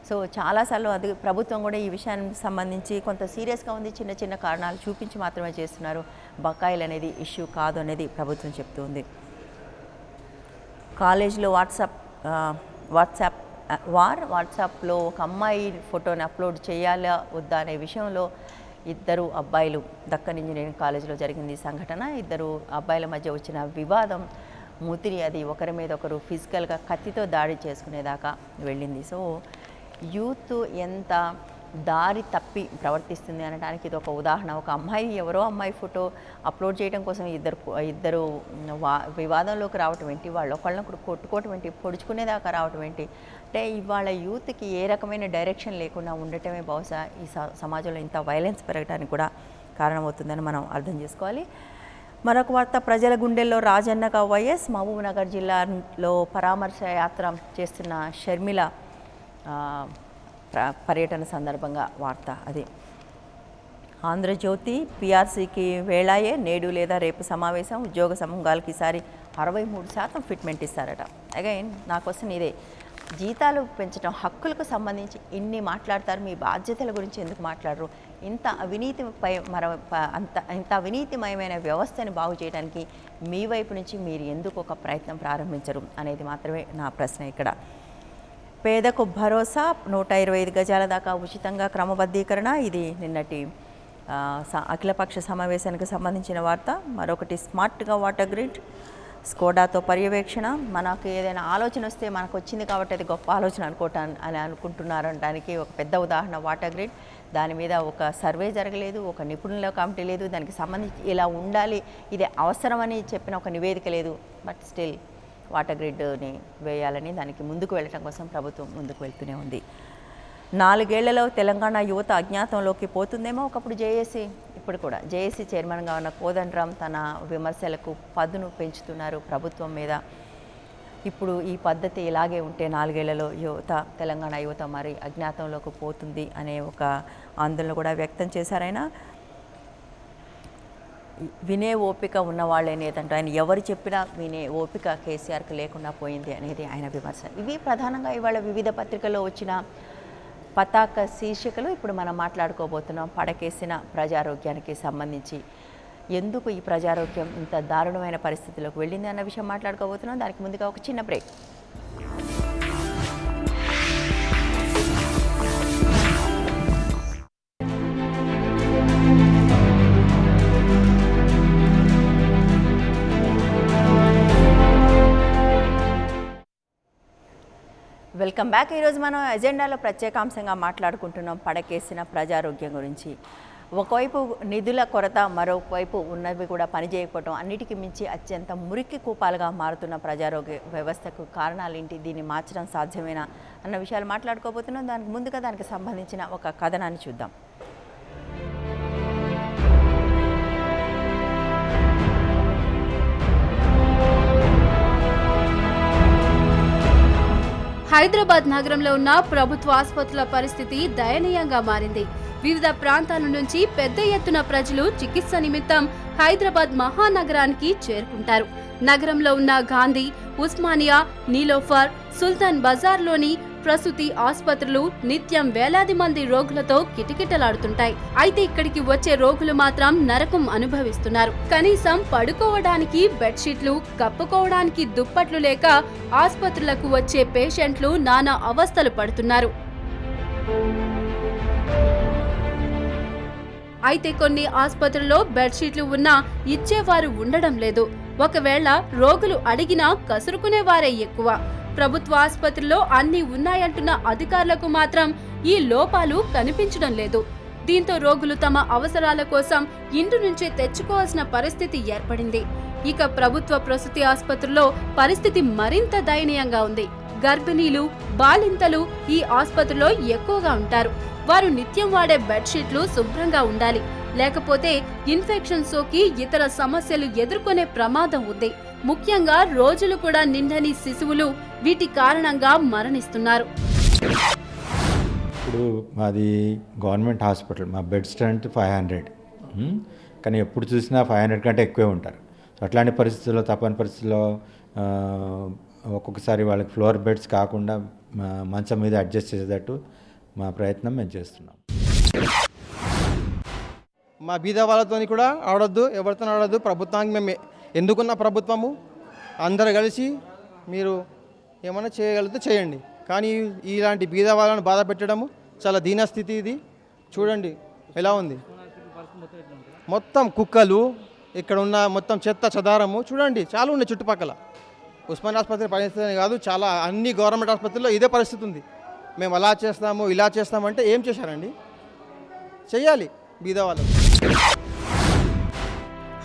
సో చాలాసార్లు అది ప్రభుత్వం కూడా ఈ విషయానికి సంబంధించి కొంత సీరియస్గా ఉంది. చిన్న చిన్న కారణాలు చూపించి మాత్రమే చేస్తున్నారు. బకాయిలు అనేది ఇష్యూ కాదు అనేది ప్రభుత్వం చెప్తుంది. కాలేజీలో వాట్సాప్లో ఒక అమ్మాయి ఫోటోని అప్లోడ్ చేయాలా వద్దా అనే విషయంలో 2 అబ్బాయిలు, దక్కన్ ఇంజనీరింగ్ కాలేజీలో జరిగింది ఈ సంఘటన. 2 అబ్బాయిల మధ్య వచ్చిన వివాదం ముతిరి అది ఒకరి మీద ఒకరు ఫిజికల్గా కత్తితో దాడి చేసుకునేదాకా వెళ్ళింది. సో యూత్ ఎంత దారి తప్పి ప్రవర్తిస్తుంది అనడానికి ఇది ఒక ఉదాహరణ. ఒక అమ్మాయి ఎవరో అమ్మాయి ఫోటో అప్లోడ్ చేయడం కోసం ఇద్దరు వివాదంలోకి రావటం ఏంటి, వాళ్ళు ఒకళ్ళని కొట్టుకోవటం ఏంటి, పొడుచుకునేదాకా రావటం ఏంటి అంటే ఇవాళ యూత్కి ఏ రకమైన డైరెక్షన్ లేకుండా ఉండటమే బహుశా ఈ సమాజంలో ఇంత వైలెన్స్ పెరగడానికి కూడా కారణమవుతుందని మనం అర్థం చేసుకోవాలి. మరొక వార్త, ప్రజల గుండెల్లో రాజన్నగా వైఎస్. మహబూబ్నగర్ జిల్లాలో పరామర్శ యాత్ర చేస్తున్న షర్మిల పర్యటన సందర్భంగా వార్త అది. ఆంధ్రజ్యోతి, పీఆర్సీకి వేళాయే, నేడు లేదా రేపు సమావేశం. ఉద్యోగ సంఘాలకి ఈసారి 63% ఫిట్మెంట్ ఇస్తారట. అగైన్ నా క్వశ్చన్ ఇదే, జీతాలు పెంచడం, హక్కులకు సంబంధించి ఇన్ని మాట్లాడతారు, మీ బాధ్యతల గురించి ఎందుకు మాట్లాడరు? ఇంత అవినీతిమయమైన వ్యవస్థని బాగు చేయడానికి మీ వైపు నుంచి మీరు ఎందుకు ఒక ప్రయత్నం ప్రారంభించరు అనేది మాత్రమే నా ప్రశ్న ఇక్కడ. పేదకు భరోసా, 125 గజాల దాకా ఉచితంగా క్రమబద్ధీకరణ. ఇది నిన్నటి అఖిలపక్ష సమావేశానికి సంబంధించిన వార్త. మరొకటి, స్మార్ట్గా వాటర్ గ్రిడ్, స్కోడాతో పర్యవేక్షణ. మనకు ఏదైనా ఆలోచన వస్తే మనకు వచ్చింది కాబట్టి అది గొప్ప ఆలోచన అనుకుంటున్నారనడానికి ఒక పెద్ద ఉదాహరణ వాటర్ గ్రిడ్. దాని మీద ఒక సర్వే జరగలేదు, ఒక నిపుణుల కమిటీ లేదు, దానికి సంబంధించి ఇలా ఉండాలి, ఇది అవసరమని చెప్పిన ఒక నివేదిక లేదు. బట్ స్టిల్ వాటర్ గ్రిడ్ని వేయాలని దానికి ముందుకు వెళ్ళటం కోసం ప్రభుత్వం ముందుకు వెళ్తూనే ఉంది. 4 ఏళ్లలో తెలంగాణ యువత అజ్ఞాతంలోకి పోతుందేమో. ఒకప్పుడు జేఏసీ, ఇప్పుడు కూడా జేఏసీ చైర్మన్గా ఉన్న కోదండరాం తన విమర్శలకు పదును పెంచుతున్నారు ప్రభుత్వం మీద. ఇప్పుడు ఈ పద్ధతి ఇలాగే ఉంటే 4 ఏళ్లలో తెలంగాణ యువత మరి అజ్ఞాతంలోకి పోతుంది అనే ఒక ఆందోళన కూడా వ్యక్తం చేశారు ఆయన. వినే ఓపిక ఉన్నవాళ్ళే నేతంటూ ఆయన ఎవరు చెప్పినా వినే ఓపిక కేసీఆర్కి లేకుండా పోయింది అనేది ఆయన విమర్శ. ఇవి ప్రధానంగా ఇవాళ వివిధ పత్రికల్లో వచ్చిన పతాక శీర్షికలు. ఇప్పుడు మనం మాట్లాడుకోబోతున్నాం పడకేసిన ప్రజారోగ్యానికి సంబంధించి. ఎందుకు ఈ ప్రజారోగ్యం ఇంత దారుణమైన పరిస్థితిలోకి వెళ్ళింది అన్న విషయం మాట్లాడుకోబోతున్నాం. దానికి ముందుగా ఒక చిన్న బ్రేక్. Welcome back. ఈరోజు మనం ఎజెండాలో ప్రత్యేకాంశంగా మాట్లాడుకుంటున్నాం పడకేసిన ప్రజారోగ్యం గురించి. ఒకవైపు నిధుల కొరత, మరోవైపు ఉన్నవి కూడా పనిచేయకపోవడం, అన్నిటికీ మించి అత్యంత మురికి కూపాలుగా మారుతున్న ప్రజారోగ్య వ్యవస్థకు కారణాలేంటి, దీన్ని మార్చడం సాధ్యమేనా అన్న విషయాలు మాట్లాడుకోబోతున్నాం. దానికి ముందుగా దానికి సంబంధించిన ఒక కథనాన్ని చూద్దాం. హైదరాబాద్ నగరంలో ఉన్న ప్రభుత్వ ఆసుపత్రుల పరిస్థితి దయనీయంగా మారింది. వివిధ ప్రాంతాల నుంచి పెద్ద ఎత్తున ప్రజలు చికిత్స నిమిత్తం హైదరాబాద్ మహానగరానికి చేరుకుంటారు. నగరంలో ఉన్న గాంధీ, ఉస్మానియా, నీలోఫర్, సుల్తాన్ బజార్లోని ప్రసూతి ఆసుపత్రులు నిత్యం వేలాది మంది రోగులతో కిటకిటలాడుతుంటాయి. అయితే ఇక్కడికి వచ్చే రోగులు మాత్రం నరకం అనుభవిస్తున్నారు. కనీసం పడుకోవడానికి బెడ్షీట్లు, కప్పుకోవడానికి దుప్పట్లు లేక ఆసుపత్రులకు వచ్చే పేషెంట్లు నానా అవస్థలు పడుతున్నారు. అయితే కొన్ని ఆసుపత్రుల్లో బెడ్షీట్లు ఉన్నా ఇచ్చేవారు ఉండడం లేదు. ఒకవేళ రోగులు అడిగినా కసురుకునేవారే ఎక్కువ. ప్రభుత్వ ఆసుపత్రిలో అన్నీ ఉన్నాయంటున్న అధికారులకు మాత్రం ఈ లోపాలు కనిపించడం లేదు. దీంతో రోగులు తమ అవసరాల కోసం ఇంటి నుంచే తెచ్చుకోవాల్సిన పరిస్థితి ఏర్పడింది. ఇక ప్రభుత్వ ప్రసూతి ఆసుపత్రిలో పరిస్థితి మరింత దయనీయంగా ఉంది. గర్భిణీలు, బాలింతలు ఈ ఆసుపత్రిలో ఎక్కువగా ఉంటారు. వారు నిత్యం వాడే బెడ్షీట్లు శుభ్రంగా ఉండాలి, లేకపోతే ఇన్ఫెక్షన్ సోకి ఇతర సమస్యలు ఎదుర్కొనే ప్రమాదం ఉంది. ముఖ్యంగా రోజులు కూడా నిండని శిశువులు వీటి కారణంగా మరణిస్తున్నారు. ఇప్పుడు మాది గవర్నమెంట్ హాస్పిటల్, మా బెడ్ స్ట్రెంత్ 500, కానీ ఎప్పుడు చూసినా 500 కంటే ఎక్కువే ఉంటారు. అట్లాంటి పరిస్థితుల్లో, తప్పని పరిస్థితుల్లో ఒక్కొక్కసారి వాళ్ళకి ఫ్లోర్ బెడ్స్ కాకుండా మంచం మీద అడ్జస్ట్ చేసేటట్టు మా ప్రయత్నం మేము చేస్తున్నాం. మా బీద వాళ్ళతో కూడా ఆడొద్దు, ఎవరితో ఆడొద్దు. ప్రభుత్వానికి మేము ఎందుకున్న ప్రభుత్వము అందరు కలిసి మీరు ఏమైనా చేయగలిగితే చేయండి. కానీ ఇలాంటి బీద వాళ్ళని బాధ పెట్టడము చాలా దీనస్థితి. ఇది చూడండి ఎలా ఉంది. మొత్తం కుక్కలు, ఇక్కడ ఉన్న మొత్తం చెత్త చెదారము చూడండి చాలా ఉంది చుట్టుపక్కల. ఉస్మానియా ఆసుపత్రి పరిస్థితి కాదు, చాలా అన్ని గవర్నమెంట్ ఆసుపత్రుల్లో ఇదే పరిస్థితి ఉంది. మేము అలా చేస్తాము, ఇలా చేస్తామంటే ఏం చేశారండి? చెయ్యాలి బీద వాళ్ళు.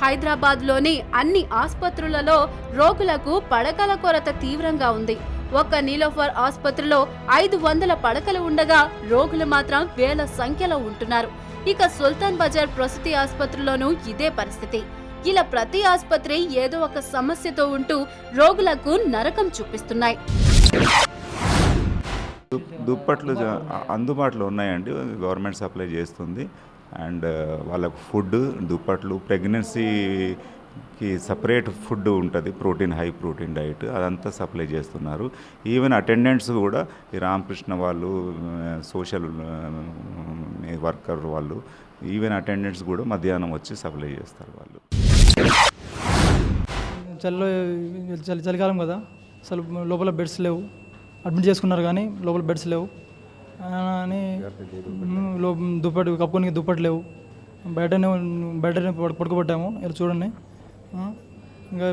హైదరాబాద్లోని అన్ని ఆసుపత్రులలో రోగులకు పడకల కొరత తీవ్రంగా ఉంది. ఒక్క నీలోఫర్ ఆసుపత్రిలో 500 పడకలు ఉండగా రోగులు మాత్రం వేల సంఖ్యలో ఉంటున్నారు. ఇక సుల్తాన్ బజార్ ప్రసూతి ఆసుపత్రిలోనూ ఇదే పరిస్థితి. ఇలా ప్రతి ఆసుపత్రి ఏదో ఒక సమస్యతో ఉంటూ రోగులకు నరకం చూపిస్తున్నాయి. దుప్పట్లు అందుబాటులో ఉన్నాయండి, గవర్నమెంట్ సప్లై చేస్తుంది. అండ్ వాళ్ళకు ఫుడ్, దుప్పట్లు, ప్రెగ్నెన్సీకి సపరేట్ ఫుడ్ ఉంటుంది, ప్రోటీన్, హై ప్రోటీన్ డైట్, అదంతా సప్లై చేస్తున్నారు. ఈవెన్ అటెండెంట్స్ కూడా ఈ రామకృష్ణ వాళ్ళు, సోషల్ వర్కర్ వాళ్ళు, ఈవెన్ అటెండెంట్స్ కూడా మధ్యాహ్నం వచ్చి సప్లై చేస్తారు. వాళ్ళు చలికాలం కదా, అసలు లోపల బెడ్స్ లేవు. అడ్మిట్ చేసుకున్నారు కానీ లోపల బెడ్స్ లేవు అని దుప్పటి కప్పుకొని దుప్పటి లేవు. బయటనే పడుకోబెట్టాము. ఇలా చూడండి, ఇంకా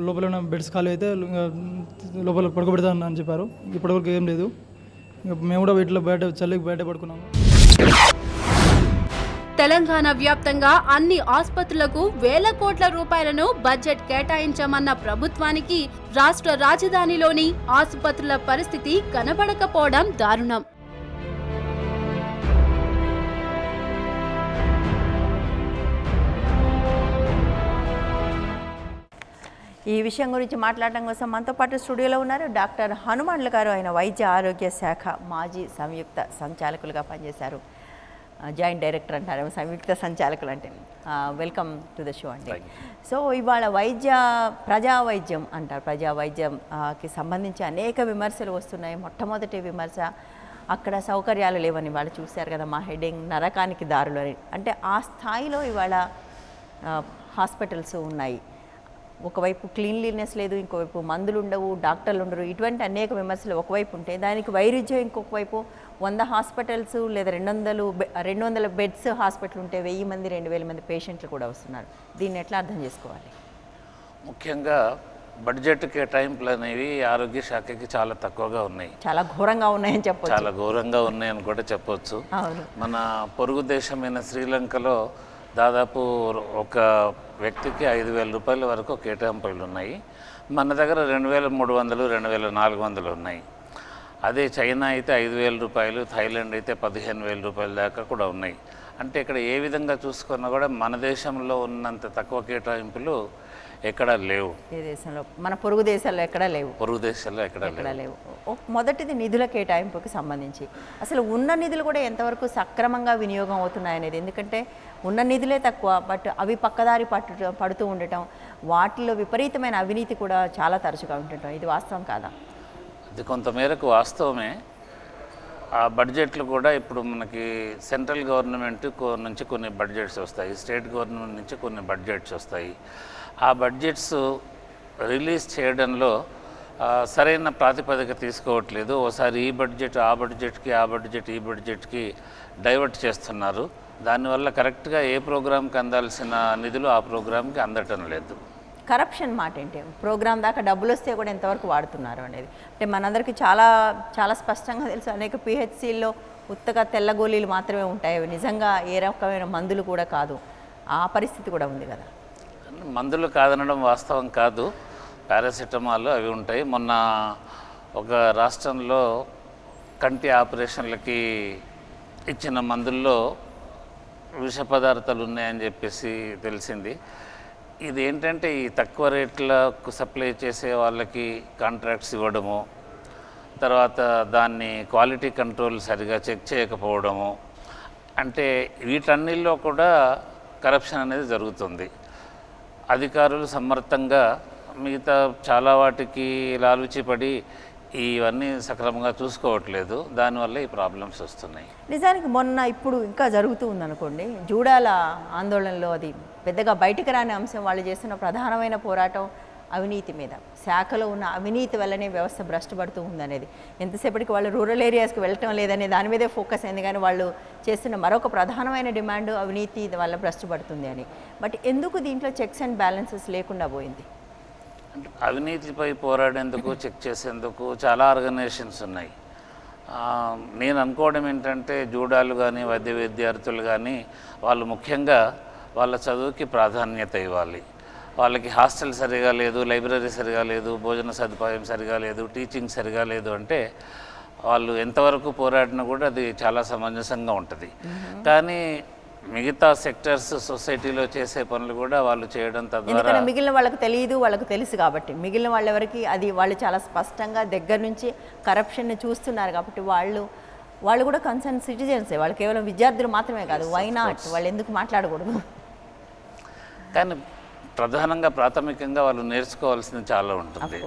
లోపల ఉన్న బెడ్స్ ఖాళీ అయితే లోపల పడుకోబెడతాను అని చెప్పారు. ఇప్పటివరకు ఏం లేదు. ఇంకా మేము కూడా వీటిలో చలికి బయట పడుకున్నాము. తెలంగాణ వ్యాప్తంగా అన్ని ఆసుపత్రులకు వేల కోట్ల రూపాయలను బడ్జెట్ కేటాయించామన్న ప్రభుత్వానికి రాష్ట్ర రాజధానిలోని ఆసుపత్రుల పరిస్థితి కనబడకపోవడం దారుణం. ఈ విషయం గురించి మాట్లాడడం కోసం మనతో పాటు స్టూడియోలో ఉన్నారు డాక్టర్ హనుమండ్ల గారు. ఆయన వైద్య ఆరోగ్య శాఖ మాజీ సంయుక్త సంచాలకులుగా పనిచేశారు. జాయింట్ డైరెక్టర్ అంటారు, సంయుక్త సంచాలకులు అంటే. వెల్కమ్ టు ద షో అండి. సో ఇవాళ ప్రజా వైద్యం అంటారు. ప్రజా వైద్యంకి సంబంధించి అనేక విమర్శలు వస్తున్నాయి. మొట్టమొదటి విమర్శ, అక్కడ సౌకర్యాలు లేవని వాళ్ళు చూశారు కదా, మా హెడింగ్ నరకానికి దారులు అని. అంటే ఆ స్థాయిలో ఇవాళ హాస్పిటల్స్ ఉన్నాయి. ఒకవైపు క్లీన్లీనెస్ లేదు, ఇంకోవైపు మందులు ఉండవు, డాక్టర్లు ఉండరు. ఇటువంటి అనేక విమర్శలు ఒకవైపు ఉంటే, దానికి వైరుధ్యం ఇంకొక వైపు 100 హాస్పిటల్స్ లేదా 200 బెడ్స్ హాస్పిటల్ ఉంటే 1000 మంది 2000 మంది పేషెంట్లు కూడా వస్తున్నారు. దీన్ని ఎట్లా అర్థం చేసుకోవాలి? ముఖ్యంగా బడ్జెట్ కేటాయింపులు అనేవి ఆరోగ్య శాఖకి చాలా తక్కువగా ఉన్నాయి, చాలా ఘోరంగా ఉన్నాయని చెప్పొచ్చు. చాలా ఘోరంగా ఉన్నాయని కూడా చెప్పొచ్చు. అవును. మన పొరుగు దేశమైన శ్రీలంకలో దాదాపు ఒక వ్యక్తికి 5,000 రూపాయల వరకు కేటాయింపులు ఉన్నాయి. మన దగ్గర 2,300 2,400 ఉన్నాయి. అదే చైనా అయితే 5,000 రూపాయలు, థాయిలాండ్ అయితే 15,000 రూపాయల దాకా కూడా ఉన్నాయి. అంటే ఇక్కడ ఏ విధంగా చూసుకున్నా కూడా మన దేశంలో ఉన్నంత తక్కువ కేటాయింపులు ఎక్కడా లేవు. ఏ దేశంలో, మన పొరుగు దేశాల్లో ఎక్కడా లేవు. పొరుగు దేశాల్లో ఎక్కడా లేవు. మొదటిది నిధుల కేటాయింపుకి సంబంధించి అసలు ఉన్న నిధులు కూడా ఎంతవరకు సక్రమంగా వినియోగం అవుతున్నాయనేది. ఎందుకంటే ఉన్న నిధులే తక్కువ, బట్ అవి పక్కదారి పడుతూ ఉండటం, వాటిలో విపరీతమైన అవినీతి కూడా చాలా తరచుగా ఉండటం, ఇది వాస్తవం కాదా? అది కొంతమేరకు వాస్తవమే. ఆ బడ్జెట్లు కూడా ఇప్పుడు మనకి సెంట్రల్ గవర్నమెంట్ నుంచి కొన్ని బడ్జెట్స్ వస్తాయి, స్టేట్ గవర్నమెంట్ నుంచి కొన్ని బడ్జెట్స్ వస్తాయి. ఆ బడ్జెట్స్ రిలీజ్ చేయడంలో సరైన ప్రాతిపదిక తీసుకోవట్లేదు. ఓసారి ఈ బడ్జెట్ ఆ బడ్జెట్కి, ఆ బడ్జెట్ ఈ బడ్జెట్కి డైవర్ట్ చేస్తున్నారు. దానివల్ల కరెక్ట్గా ఏ ప్రోగ్రామ్కి అందాల్సిన నిధులు ఆ ప్రోగ్రామ్కి అందటం లేదు. కరప్షన్ మాట ఏంటి? ప్రోగ్రామ్ దాకా డబ్బులు వస్తే కూడా ఎంతవరకు వాడుతున్నారు అనేది. అంటే మనందరికీ చాలా చాలా స్పష్టంగా తెలుసు, అనేక పిహెచ్సిల్లో ఉత్తగా తెల్ల గోళీలు మాత్రమే ఉంటాయి, అవి నిజంగా ఏ రకమైన మందులు కూడా కాదు. ఆ పరిస్థితి కూడా ఉంది కదా. మందులు కాదనడం వాస్తవం కాదు, పారాసిటమాల్ అవి ఉంటాయి. మొన్న ఒక రాష్ట్రంలో కంటి ఆపరేషన్లకి ఇచ్చిన మందుల్లో విష పదార్థాలు ఉన్నాయని చెప్పేసి తెలిసింది. ఇది ఏంటంటే ఈ తక్కువ రేట్లకు సప్లై చేసే వాళ్ళకి కాంట్రాక్ట్స్ ఇవ్వడము, తర్వాత దాన్ని క్వాలిటీ కంట్రోల్ సరిగా చెక్ చేయకపోవడము, అంటే వీటన్నిల్లో కూడా కరప్షన్ అనేది జరుగుతుంది. అధికారులు సమర్థంగా మిగతా చాలా వాటికి లాలుచిపడి ఇవన్నీ సక్రమంగా చూసుకోవట్లేదు. దానివల్ల ఈ ప్రాబ్లమ్స్ వస్తున్నాయి. నిజానికి మొన్న ఇప్పుడు ఇంకా జరుగుతూ ఉందనుకోండి, జూడాల ఆందోళనలో అది పెద్దగా బయటకు రాని అంశం. వాళ్ళు చేస్తున్న ప్రధానమైన పోరాటం అవినీతి మీద, శాఖలో ఉన్న అవినీతి వల్లనే వ్యవస్థ భ్రష్టుపడుతూ ఉందనేది. ఎంతసేపటికి వాళ్ళు రూరల్ ఏరియాస్కి వెళ్ళటం లేదనే దాని మీదే ఫోకస్ అయింది, కానీ వాళ్ళు చేస్తున్న మరొక ప్రధానమైన డిమాండ్ అవినీతి వల్ల భ్రష్టుపడుతుంది అని. బట్ ఎందుకు దీంట్లో చెక్స్ అండ్ బ్యాలెన్సెస్ లేకుండా పోయింది? అంటే అవినీతిపై పోరాడేందుకు, చెక్ చేసేందుకు చాలా ఆర్గనైజేషన్స్ ఉన్నాయి. నేను అనుకోవడం ఏంటంటే జూడాలు కానీ వైద్య విద్యార్థులు కానీ వాళ్ళు ముఖ్యంగా వాళ్ళ చదువుకి ప్రాధాన్యత ఇవ్వాలి. వాళ్ళకి హాస్టల్ సరిగా లేదు, లైబ్రరీ సరిగా లేదు, భోజన సదుపాయం సరిగా లేదు, టీచింగ్ సరిగా లేదు అంటే వాళ్ళు ఎంతవరకు పోరాడినా కూడా అది చాలా సమంజసంగా ఉంటుంది. కానీ మిగతా సెక్టర్స్ సొసైటీలో చేసే పనులు కూడా వాళ్ళు చేయడం తద్వారా మిగిలిన వాళ్ళకి తెలియదు, వాళ్ళకు తెలుసు కాబట్టి మిగిలిన వాళ్ళెవరికి అది వాళ్ళు చాలా స్పష్టంగా దగ్గర నుంచి కరప్షన్ని చూస్తున్నారు కాబట్టి వాళ్ళు కూడా కన్సర్న్ సిటిజన్సే. వాళ్ళు కేవలం విద్యార్థులు మాత్రమే కాదు. Why not? వాళ్ళు ఎందుకు మాట్లాడకూడదు? కానీ ప్రధానంగా ప్రాథమికంగా వాళ్ళు నేర్చుకోవాల్సింది చాలా ఉంటుంది.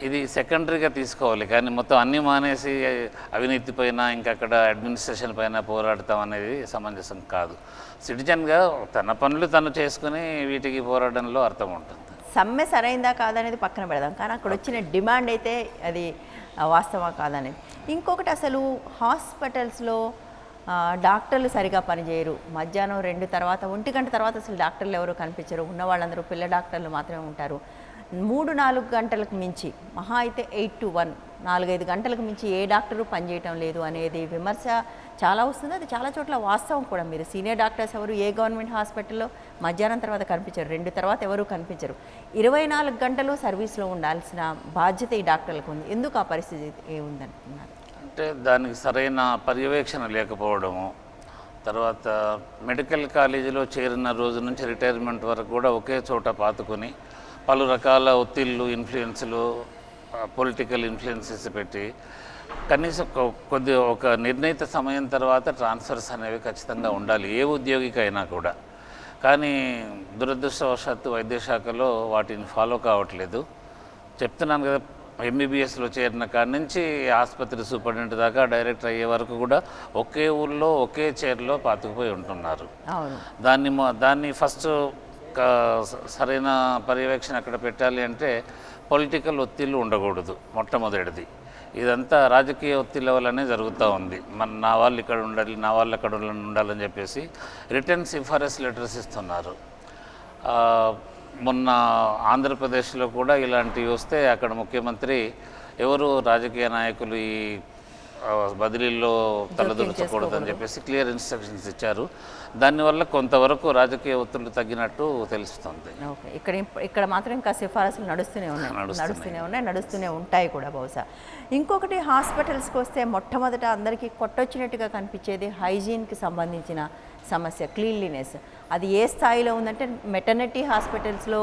ఇది సెకండరీగా తీసుకోవాలి, కానీ మొత్తం అన్నీ మానేసి అవినీతి పైన ఇంకా అక్కడ అడ్మినిస్ట్రేషన్ పైన పోరాడతాం అనేది సమంజసం కాదు. సిటిజన్గా తన పనులు తను చేసుకుని వీటికి పోరాడంలో అర్థం ఉంటుంది. సమ్మె సరైందా కాదనేది పక్కన పెడదాం, కానీ అక్కడ వచ్చిన డిమాండ్ అయితే అది వాస్తవా కాదనేది. ఇంకొకటి, అసలు హాస్పిటల్స్లో డాక్టర్లు సరిగా పనిచేయరు. మధ్యాహ్నం 2 తర్వాత 1 గంట తర్వాత అసలు డాక్టర్లు ఎవరు కనిపించరు. ఉన్న వాళ్ళందరూ పిల్ల డాక్టర్లు మాత్రమే ఉంటారు. 3-4 గంటలకు మించి, మహా అయితే 8 to 1, 4-5 గంటలకు మించి ఏ డాక్టరు పనిచేయటం లేదు అనేది విమర్శ చాలా వస్తుంది. అది చాలా చోట్ల వాస్తవం కూడా. మీరు సీనియర్ డాక్టర్స్ ఎవరు ఏ గవర్నమెంట్ హాస్పిటల్లో మధ్యాహ్నం తర్వాత కనిపించరు, 2 తర్వాత ఎవరు కనిపించరు. 24 గంటలు సర్వీస్లో ఉండాల్సిన బాధ్యత ఈ డాక్టర్లకు ఉంది. ఎందుకు ఆ పరిస్థితి ఏముందనుకున్నారు? అంటే దానికి సరైన పర్యవేక్షణ లేకపోవడము, తర్వాత మెడికల్ కాలేజీలో చేరిన రోజు నుంచి రిటైర్మెంట్ వరకు కూడా ఒకే చోట పాతుకొని పలు రకాల ఒత్తిళ్ళు, ఇన్ఫ్లుయెన్స్లు, పొలిటికల్ ఇన్ఫ్లుయెన్సెస్ పెట్టి కనీసం ఒక నిర్ణీత సమయం తర్వాత ట్రాన్స్ఫర్స్ అనేవి ఖచ్చితంగా ఉండాలి ఏ ఉద్యోగికైనా కూడా. కానీ దురదృష్టవశాత్తు వైద్య శాఖలో వాటిని ఫాలో కావట్లేదు. చెప్తున్నాను కదా, ఎంబీబీఎస్లో చేరిన కాడి నుంచి ఆసుపత్రి సూపరింటెండెంట్ దాకా డైరెక్టర్ అయ్యే వరకు కూడా ఒకే ఊళ్ళో ఒకే చైర్లో పాతుకుపోయి ఉంటున్నారు. దాన్ని ఫస్ట్ సరైన పర్యవేక్షణ అక్కడ పెట్టాలి అంటే పొలిటికల్ ఒత్తిళ్ళు ఉండకూడదు మొట్టమొదటిది. ఇదంతా రాజకీయ ఒత్తిళ్ళ వల్లనే జరుగుతూ ఉంది. నా వాళ్ళు ఇక్కడ ఉండాలి, నా వాళ్ళు అక్కడ ఉండాలని చెప్పేసి రిటర్న్ సిఫారస్ లెటర్స్ ఇస్తున్నారు. మొన్న ఆంధ్రప్రదేశ్లో కూడా ఇలాంటివి వస్తే అక్కడ ముఖ్యమంత్రి ఎవరు రాజకీయ నాయకులు ఈ బదిలీల్లో తలదూర్చకూడదని చెప్పేసి క్లియర్ ఇన్స్ట్రక్షన్స్ ఇచ్చారు. దానివల్ల కొంతవరకు రాజకీయ ఒత్తిళ్లు తగ్గినట్టు తెలుస్తుంది. ఓకే, ఇక్కడ మాత్రం ఇంకా సిఫారసులు నడుస్తూనే ఉంటాయి కూడా బహుశా. ఇంకొకటి హాస్పిటల్స్కి వస్తే మొట్టమొదట అందరికీ కొట్టొచ్చినట్టుగా కనిపించేది హైజీన్కి సంబంధించిన సమస్య, క్లీన్లీనెస్. అది ఏ స్థాయిలో ఉందంటే మెటర్నిటీ హాస్పిటల్స్లో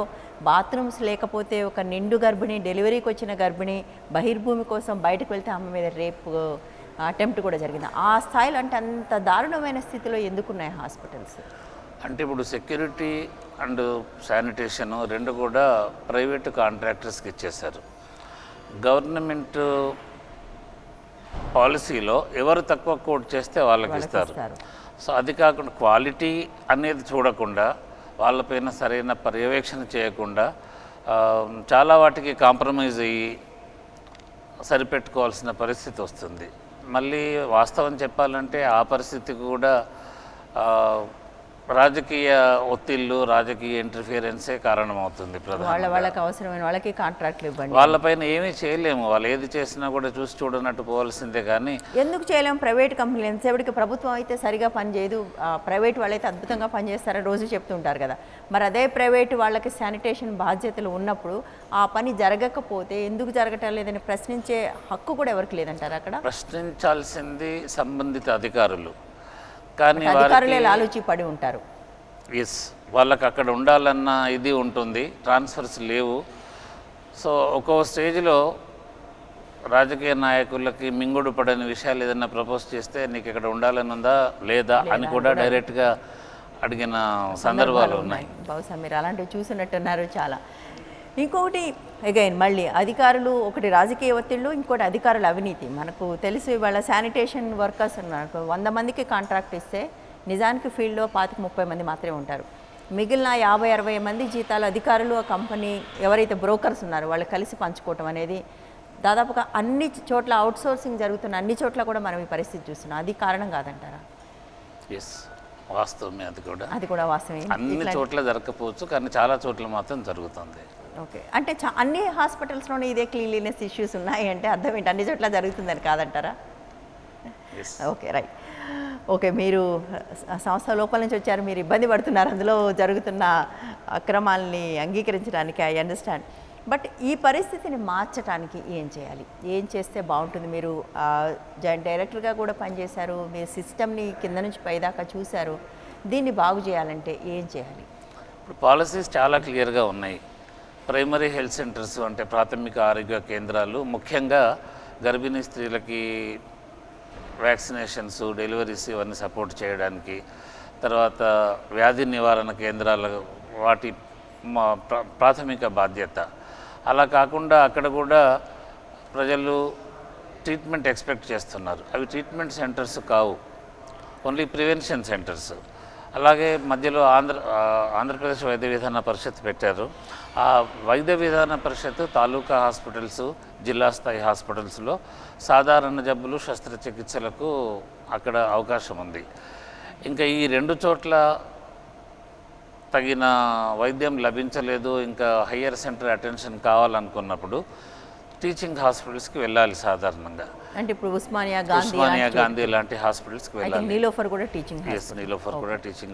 బాత్రూమ్స్ లేకపోతే ఒక నిండు గర్భిణి, డెలివరీకి వచ్చిన గర్భిణి బహిర్భూమి కోసం బయటకు వెళ్తే ఆమె మీద రేపు అటెంప్ట్ కూడా జరిగింది. ఆ స్థాయిలో అంటే అంత దారుణమైన స్థితిలో ఎందుకున్నాయి హాస్పిటల్స్? అంటే ఇప్పుడు సెక్యూరిటీ అండ్ శానిటేషన్ రెండు కూడా ప్రైవేటు కాంట్రాక్టర్స్కి ఇచ్చేశారు. గవర్నమెంట్ పాలసీలో ఎవరు తక్కువ కోట్ చేస్తే వాళ్ళకి ఇస్తారు. సో అది కాకుండా క్వాలిటీ అనేది చూడకుండా, వాళ్ళపైన సరైన పర్యవేక్షణ చేయకుండా చాలా వాటికి కాంప్రమైజ్ అయ్యి సరిపెట్టుకోవాల్సిన పరిస్థితి వస్తుంది. మళ్ళీ వాస్తవం చెప్పాలంటే ఆ పరిస్థితికి కూడా రాజకీయ ఒత్తిళ్ళు, రాజకీయ ఇంటర్ఫియరెన్సే కారణమవుతుంది. వాళ్ళకి అవసరమైన వాళ్ళకి కాంట్రాక్ట్లు ఇవ్వండి. వాళ్ళపైన ఏమీ చేయలేము, వాళ్ళు ఏది చేసినా కూడా చూసి చూడనట్టు పోవాల్సిందే. కానీ ఎందుకు చేయలేము? ప్రైవేట్ కంపెనీలు ఎంతసేపటికి ప్రభుత్వం అయితే సరిగా పనిచేయదు, ప్రైవేట్ వాళ్ళైతే అద్భుతంగా పనిచేస్తారని రోజు చెప్తుంటారు కదా. మరి అదే ప్రైవేట్ వాళ్ళకి శానిటేషన్ బాధ్యతలు ఉన్నప్పుడు ఆ పని జరగకపోతే ఎందుకు జరగటం లేదని ప్రశ్నించే హక్కు కూడా ఎవరికి లేదంటారు? అక్కడ ప్రశ్నించాల్సింది సంబంధిత అధికారులు. కానీ అధికారులే లాలూచి పడి ఉంటారు. వాళ్ళకి అక్కడ ఉండాలన్న ఇది ఉంటుంది, ట్రాన్స్ఫర్స్ లేవు. సో ఒక్కో స్టేజ్లో రాజకీయ నాయకులకి మింగుడు పడని విషయాలు ఏదైనా ప్రపోజ్ చేస్తే నీకు ఇక్కడ ఉండాలని ఉందా లేదా అని కూడా డైరెక్ట్గా అడిగిన సందర్భాలు ఉన్నాయి. బహుశా మీరు అలాంటివి చూసినట్టున్నారు చాలా. ఇంకొకటి అగైన్ మళ్ళీ అధికారులు, ఒకటి రాజకీయ ఒత్తిళ్ళు, ఇంకోటి అధికారుల అవినీతి. మనకు తెలుసు ఇవాళ శానిటేషన్ వర్కర్స్ ఉన్నారు, 100 మందికి కాంట్రాక్ట్ ఇస్తే నిజానికి ఫీల్డ్లో 25-30 మంది మాత్రమే ఉంటారు. మిగిలిన 50-60 మంది జీతాలు అధికారులు, ఆ కంపెనీ ఎవరైతే బ్రోకర్స్ ఉన్నారో వాళ్ళు కలిసి పంచుకోవటం అనేది దాదాపుగా అన్ని చోట్ల అవుట్సోర్సింగ్ జరుగుతున్న అన్ని చోట్ల కూడా మనం ఈ పరిస్థితి చూస్తున్నాం. అది కారణం కాదంటారా? వాస్తవమే, అది కూడా వాస్తవమే. అన్ని చోట్ల జరగకపోవచ్చు, కానీ చాలా చోట్ల మాత్రం జరుగుతుంది. ఓకే, అంటే అన్ని హాస్పిటల్స్లోనే ఇదే క్లీన్లీనెస్ ఇష్యూస్ ఉన్నాయి అంటే అర్థం ఏంటి? అన్ని చోట్ల జరుగుతుందని కాదంటారా? Okay, right. ఓకే, మీరు సంస్థ లోపల నుంచి వచ్చారు, మీరు ఇబ్బంది పడుతున్నారు అందులో జరుగుతున్న అక్రమాలని అంగీకరించడానికి, ఐ అండర్స్టాండ్. బట్ ఈ పరిస్థితిని మార్చడానికి ఏం చేయాలి? ఏం చేస్తే బాగుంటుంది? మీరు జాయింట్ డైరెక్టర్గా కూడా పనిచేశారు, మీరు సిస్టమ్ని కింద నుంచి పైదాకా చూశారు. దీన్ని బాగు చేయాలంటే ఏం చేయాలి? ఇప్పుడు పాలసీస్ చాలా క్లియర్గా ఉన్నాయి. ప్రైమరీ హెల్త్ సెంటర్స్ అంటే ప్రాథమిక ఆరోగ్య కేంద్రాలు ముఖ్యంగా గర్భిణీ స్త్రీలకి వ్యాక్సినేషన్స్, డెలివరీస్ ఇవన్నీ సపోర్ట్ చేయడానికి, తర్వాత వ్యాధి నివారణ కేంద్రాల వాటి ప్రాథమిక బాధ్యత. అలా కాకుండా అక్కడ కూడా ప్రజలు ట్రీట్మెంట్ ఎక్స్పెక్ట్ చేస్తున్నారు. అవి ట్రీట్మెంట్ సెంటర్స్ కావు, ఓన్లీ ప్రివెన్షన్ సెంటర్స్. అలాగే మధ్యలో ఆంధ్రప్రదేశ్ వైద్య విధాన పరిషత్ పెట్టారు. ఆ వైద్య విధాన పరిషత్ తాలూకా హాస్పిటల్స్, జిల్లా స్థాయి హాస్పిటల్స్లో సాధారణ జబ్బులు, శస్త్రచికిత్సలకు అక్కడ అవకాశం ఉంది. ఇంకా ఈ 2 చోట్ల తగిన వైద్యం లభించలేదు, ఇంకా హయ్యర్ సెంటర్ అటెన్షన్ కావాలనుకున్నప్పుడు టీచింగ్ హాస్పిటల్స్కి వెళ్ళాలి సాధారణంగా. అంటే ఇప్పుడు ఉస్మానియా గాంధీ లాంటి హాస్పిటల్స్కి వెళ్ళాలి. నీలోఫర్ కూడా టీచింగ్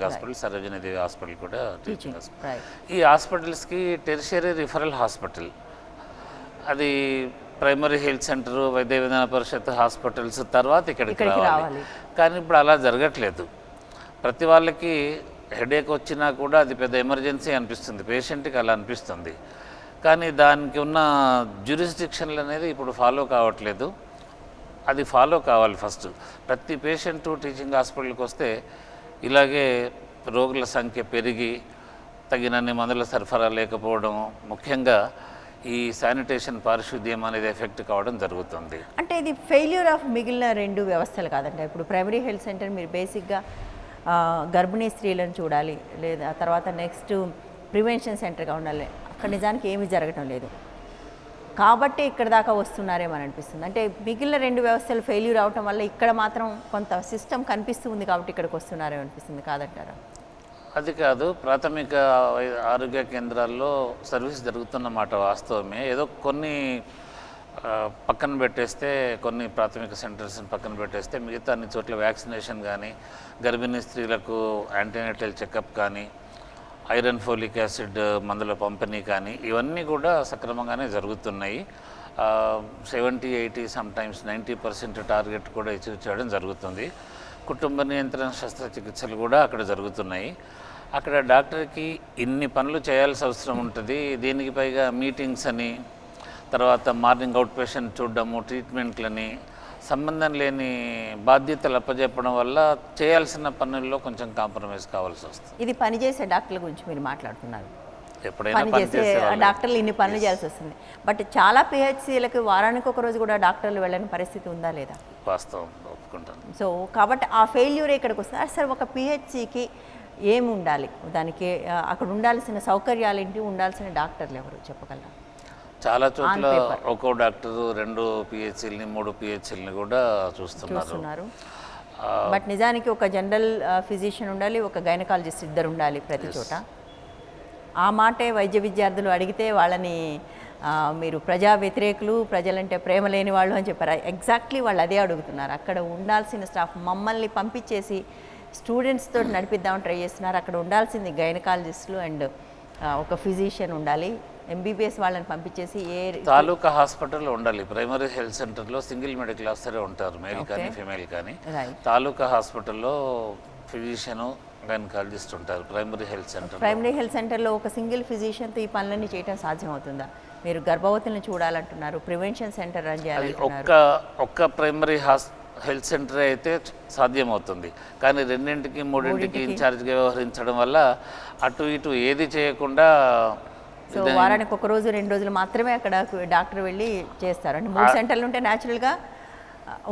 హాస్పిటల్, సరోజినీ దేవి హాస్పిటల్ కూడా టీచింగ్ హాస్పిటల్. ఈ హాస్పిటల్స్కి టెరిషరీ రిఫరల్ హాస్పిటల్, అది ప్రైమరీ హెల్త్ సెంటర్, వైద్య విధాన పరిషత్ హాస్పిటల్స్ తర్వాత ఇక్కడికి రావాలి. కానీ ఇప్పుడు అలా జరగట్లేదు. ప్రతి వాళ్ళకి హెడేక్ వచ్చినా కూడా అది పెద్ద ఎమర్జెన్సీ అనిపిస్తుంది, పేషెంట్కి అలా అనిపిస్తుంది. కానీ దానికి ఉన్న జ్యూరిస్డిక్షన్లు అనేది ఇప్పుడు ఫాలో కావట్లేదు. అది ఫాలో కావాలి ఫస్ట్. ప్రతి పేషెంటు టీచింగ్ హాస్పిటల్కి వస్తే ఇలాగే రోగుల సంఖ్య పెరిగి తగినన్ని మందుల సరఫరా లేకపోవడం, ముఖ్యంగా ఈ శానిటేషన్ పారిశుద్ధ్యం అనేది ఎఫెక్ట్ కావడం జరుగుతుంది. అంటే ఇది ఫెయిల్యూర్ ఆఫ్ మిగిలిన 2 వ్యవస్థలు కాదంటే, ఇప్పుడు ప్రైమరీ హెల్త్ సెంటర్ మీరు బేసిక్గా గర్భిణీ స్త్రీలను చూడాలి, లేదా తర్వాత నెక్స్ట్ ప్రివెన్షన్ సెంటర్గా ఉండాలి. అక్కడ నిజానికి ఏమీ జరగటం లేదు కాబట్టి ఇక్కడ దాకా వస్తున్నారేమని అనిపిస్తుంది. అంటే మిగిలిన 2 వ్యవస్థలు ఫెయిల్యూర్ అవటం వల్ల ఇక్కడ మాత్రం కొంత సిస్టమ్ కనిపిస్తుంది కాబట్టి ఇక్కడికి వస్తున్నారేమో అనిపిస్తుంది, కాదంటారా? అది కాదు, ప్రాథమిక ఆరోగ్య కేంద్రాల్లో సర్వీస్ జరుగుతున్నమాట వాస్తవమే. ఏదో కొన్ని పక్కన పెట్టేస్తే, కొన్ని ప్రాథమిక సెంటర్స్ని పక్కన పెట్టేస్తే మిగతా అన్ని చోట్ల వ్యాక్సినేషన్ కానీ, గర్భిణీ స్త్రీలకు యాంటీనేటల్ చెకప్ కానీ, ఐరన్ ఫోలిక్ యాసిడ్ మందుల పంపిణీ కానీ ఇవన్నీ కూడా సక్రమంగానే జరుగుతున్నాయి. 70-80 సమ్టైమ్స్ 90% టార్గెట్ కూడా అచీవ్ చేయడం జరుగుతుంది. కుటుంబ నియంత్రణ శస్త్రచికిత్సలు కూడా అక్కడ జరుగుతున్నాయి. అక్కడ డాక్టర్కి ఇన్ని పనులు చేయాల్సి అవసరం ఉంటుంది. దీనికి పైగా మీటింగ్స్ అని, తర్వాత మార్నింగ్ అవుట్ పేషెంట్ చూడడము, ట్రీట్మెంట్లని, సంబంధం లేని బాధ్యతలు అప్పచెప్పడం వల్ల చేయాల్సిన పనుల్లో కొంచెం కాంప్రమైజ్ కావాల్సి వస్తుంది. ఇది పనిచేసే డాక్టర్ల గురించి మీరు మాట్లాడుతున్నారు. ఎప్పుడైనా పనిచేసే డాక్టర్లు ఇన్ని పనులు చేయాల్సి వస్తుంది. బట్ చాలా పిహెచ్సిలకు వారానికి ఒక రోజు కూడా డాక్టర్లు వెళ్ళని పరిస్థితి ఉందా లేదా? వాస్తవం, ఒప్పుకుంటాను. సో కాబట్టి ఆ ఫెయిల్యూరే ఇక్కడికి వస్తుంది. సార్, ఒక పిహెచ్సికి ఏమి ఉండాలి, దానికి అక్కడ ఉండాల్సిన సౌకర్యాలు ఏంటి, ఉండాల్సిన డాక్టర్లు ఎవరు చెప్పగలరా? చాలా చోట్ల ఒక్కో డాక్టరు 2 పిహెచ్సిల్ని 3 పిహెచ్సిల్ని కూడా చూస్తున్నారు. బట్ నిజానికి ఒక జనరల్ ఫిజిషియన్ ఉండాలి, ఒక గైనకాలజిస్ట్, 2 ఉండాలి ప్రతి చోట. ఆ మాటే వైద్య విద్యార్థులు అడిగితే వాళ్ళని మీరు ప్రజా వ్యతిరేకులు, ప్రజలంటే ప్రేమ లేని వాళ్ళు అని చెప్పారు. ఎగ్జాక్ట్లీ వాళ్ళు అదే అడుగుతున్నారు. అక్కడ ఉండాల్సిన స్టాఫ్ మమ్మల్ని పంపించేసి స్టూడెంట్స్ తోటి నడిపిద్దామని ట్రై చేస్తున్నారు. అక్కడ ఉండాల్సింది గైనకాలజిస్టులు అండ్ ఒక ఫిజిషియన్ ఉండాలి. ఎంబీబీఎస్ వాళ్ళని పంపించేసి తాలూకా హాస్పిటల్లో ఉండాలి. ప్రైమరీ హెల్త్ సెంటర్లో సింగిల్ మెడికల్ ఆఫీసరే ఉంటారు, మేల్ కానీ ఫీమేల్ కానీ. తాలూకా హాస్పిటల్లో ఫిజిషియను, గైనకాలజిస్ట్ ఉంటారు. ప్రైమరీ హెల్త్ సెంటర్లో ఒక సింగిల్ ఫిజిషియన్తో ఈ పనులన్నీ చేయడం సాధ్యం అవుతుందా? మీరు గర్భవతులను చూడాలంటున్నారు, ప్రివెన్షన్ సెంటర్ రన్ చేయాలంటున్నారు. ఒక్క ప్రైమరీ హెల్త్ సెంటర్ అయితే సాధ్యమవుతుంది. కానీ 2-3 ఇన్ఛార్జ్గా వ్యవహరించడం వల్ల అటు ఇటు ఏది చేయకుండా, సో వారానికి ఒక రోజు 2 రోజులు మాత్రమే అక్కడ డాక్టర్ వెళ్ళి చేస్తారు. అంటే 3 సెంటర్లు ఉంటే న్యాచురల్గా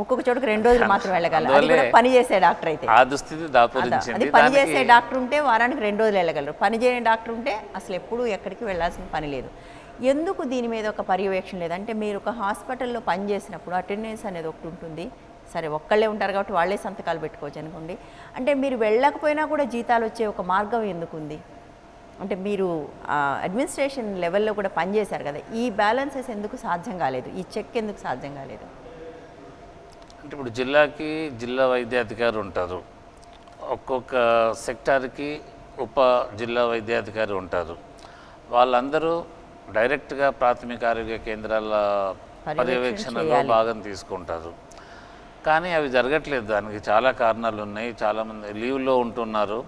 ఒక్కొక్క చోటుకు 2 రోజులు మాత్రం వెళ్ళగలరు. అది కూడా పని చేసే డాక్టర్ అయితే. ఆ దుస్థితి దాపురించింది. అది పని చేసే డాక్టర్ ఉంటే వారానికి 2 రోజులు వెళ్ళగలరు. పని చేయని డాక్టర్ ఉంటే అసలు ఎప్పుడూ ఎక్కడికి వెళ్ళాల్సిన పని లేదు. ఎందుకు దీని మీద ఒక పర్యవేక్షణ లేదు? అంటే మీరు ఒక హాస్పిటల్లో పని చేసినప్పుడు అటెండెన్స్ అనేది ఒకటి ఉంటుంది. సరే, ఒక్కళ్ళే ఉంటారు కాబట్టి వాళ్ళే సంతకాలు పెట్టుకోవచ్చు అనుకోండి. అంటే మీరు వెళ్ళకపోయినా కూడా జీతాలు వచ్చే ఒక మార్గం ఎందుకుంది? అంటే మీరు అడ్మినిస్ట్రేషన్ లెవెల్లో కూడా పనిచేశారు కదా, ఈ బ్యాలెన్సెస్ ఎందుకు సాధ్యం కాలేదు? ఈ చెక్ ఎందుకు సాధ్యం కాలేదు? అంటే ఇప్పుడు జిల్లాకి జిల్లా వైద్యాధికారి ఉంటారు, ఒక్కొక్క సెక్టార్కి ఉప జిల్లా వైద్యాధికారి ఉంటారు. వాళ్ళందరూ డైరెక్ట్గా ప్రాథమిక ఆరోగ్య కేంద్రాల పర్యవేక్షణలో భాగం తీసుకుంటారు. కానీ అవి జరగట్లేదు. దానికి చాలా కారణాలు ఉన్నాయి. చాలామంది లీవ్లో ఉంటున్నారు.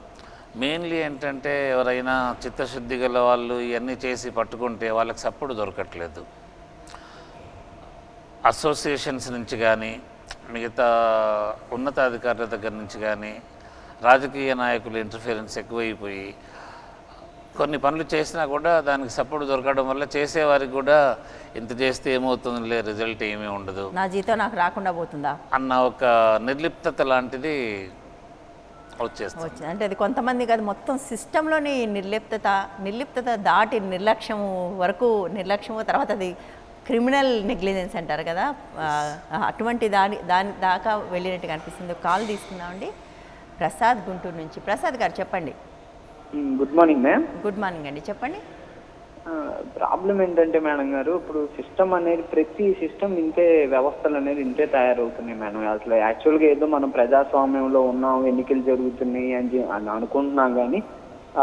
మెయిన్లీ ఏంటంటే ఎవరైనా చిత్తశుద్ధి గల వాళ్ళు ఇవన్నీ చేసి పట్టుకుంటే వాళ్ళకి సపోర్ట్ దొరకట్లేదు. అసోసియేషన్స్ నుంచి కానీ, మిగతా ఉన్నతాధికారుల దగ్గర నుంచి కానీ, రాజకీయ నాయకులు ఇంటర్ఫిరెన్స్ ఎక్కువైపోయి కొన్ని పనులు చేసినా కూడా దానికి సపోర్ట్ దొరకడం వల్ల చేసేవారికి కూడా ఇంత చేస్తే ఏమవుతుందిలే, రిజల్ట్ ఏమీ ఉండదు, నా జీతం నాకు రాకుండా పోతుందా అన్న ఒక నిర్లిప్తత లాంటిది వచ్చేస్తుంది. అంటే అది కొంతమంది కాదు, మొత్తం సిస్టంలోని నిర్లిప్తత దాటి నిర్లక్ష్యము వరకు, నిర్లక్ష్యము తర్వాత అది క్రిమినల్ నెగ్లిజెన్స్ అంటారు కదా, అటువంటి దాని దాకా వెళ్ళినట్టుగా అనిపిస్తుంది. కాల్ తీసుకున్నామండి, ప్రసాద్ గుంటూరు నుంచి. ప్రసాద్ గారు చెప్పండి. Good morning ma'am. Good morning అండి, చెప్పండి. ప్రాబ్లం ఏంటంటే మేడం గారు, ఇప్పుడు సిస్టమ్ అనేది ప్రతి సిస్టమ్ ఇంతే, వ్యవస్థలు అనేది ఇంతే తయారవుతున్నాయి మేడం. అసలు యాక్చువల్గా ఏదో మనం ప్రజాస్వామ్యంలో ఉన్నాం, ఎన్నికలు జరుగుతున్నాయి అని అనుకుంటున్నాం, కానీ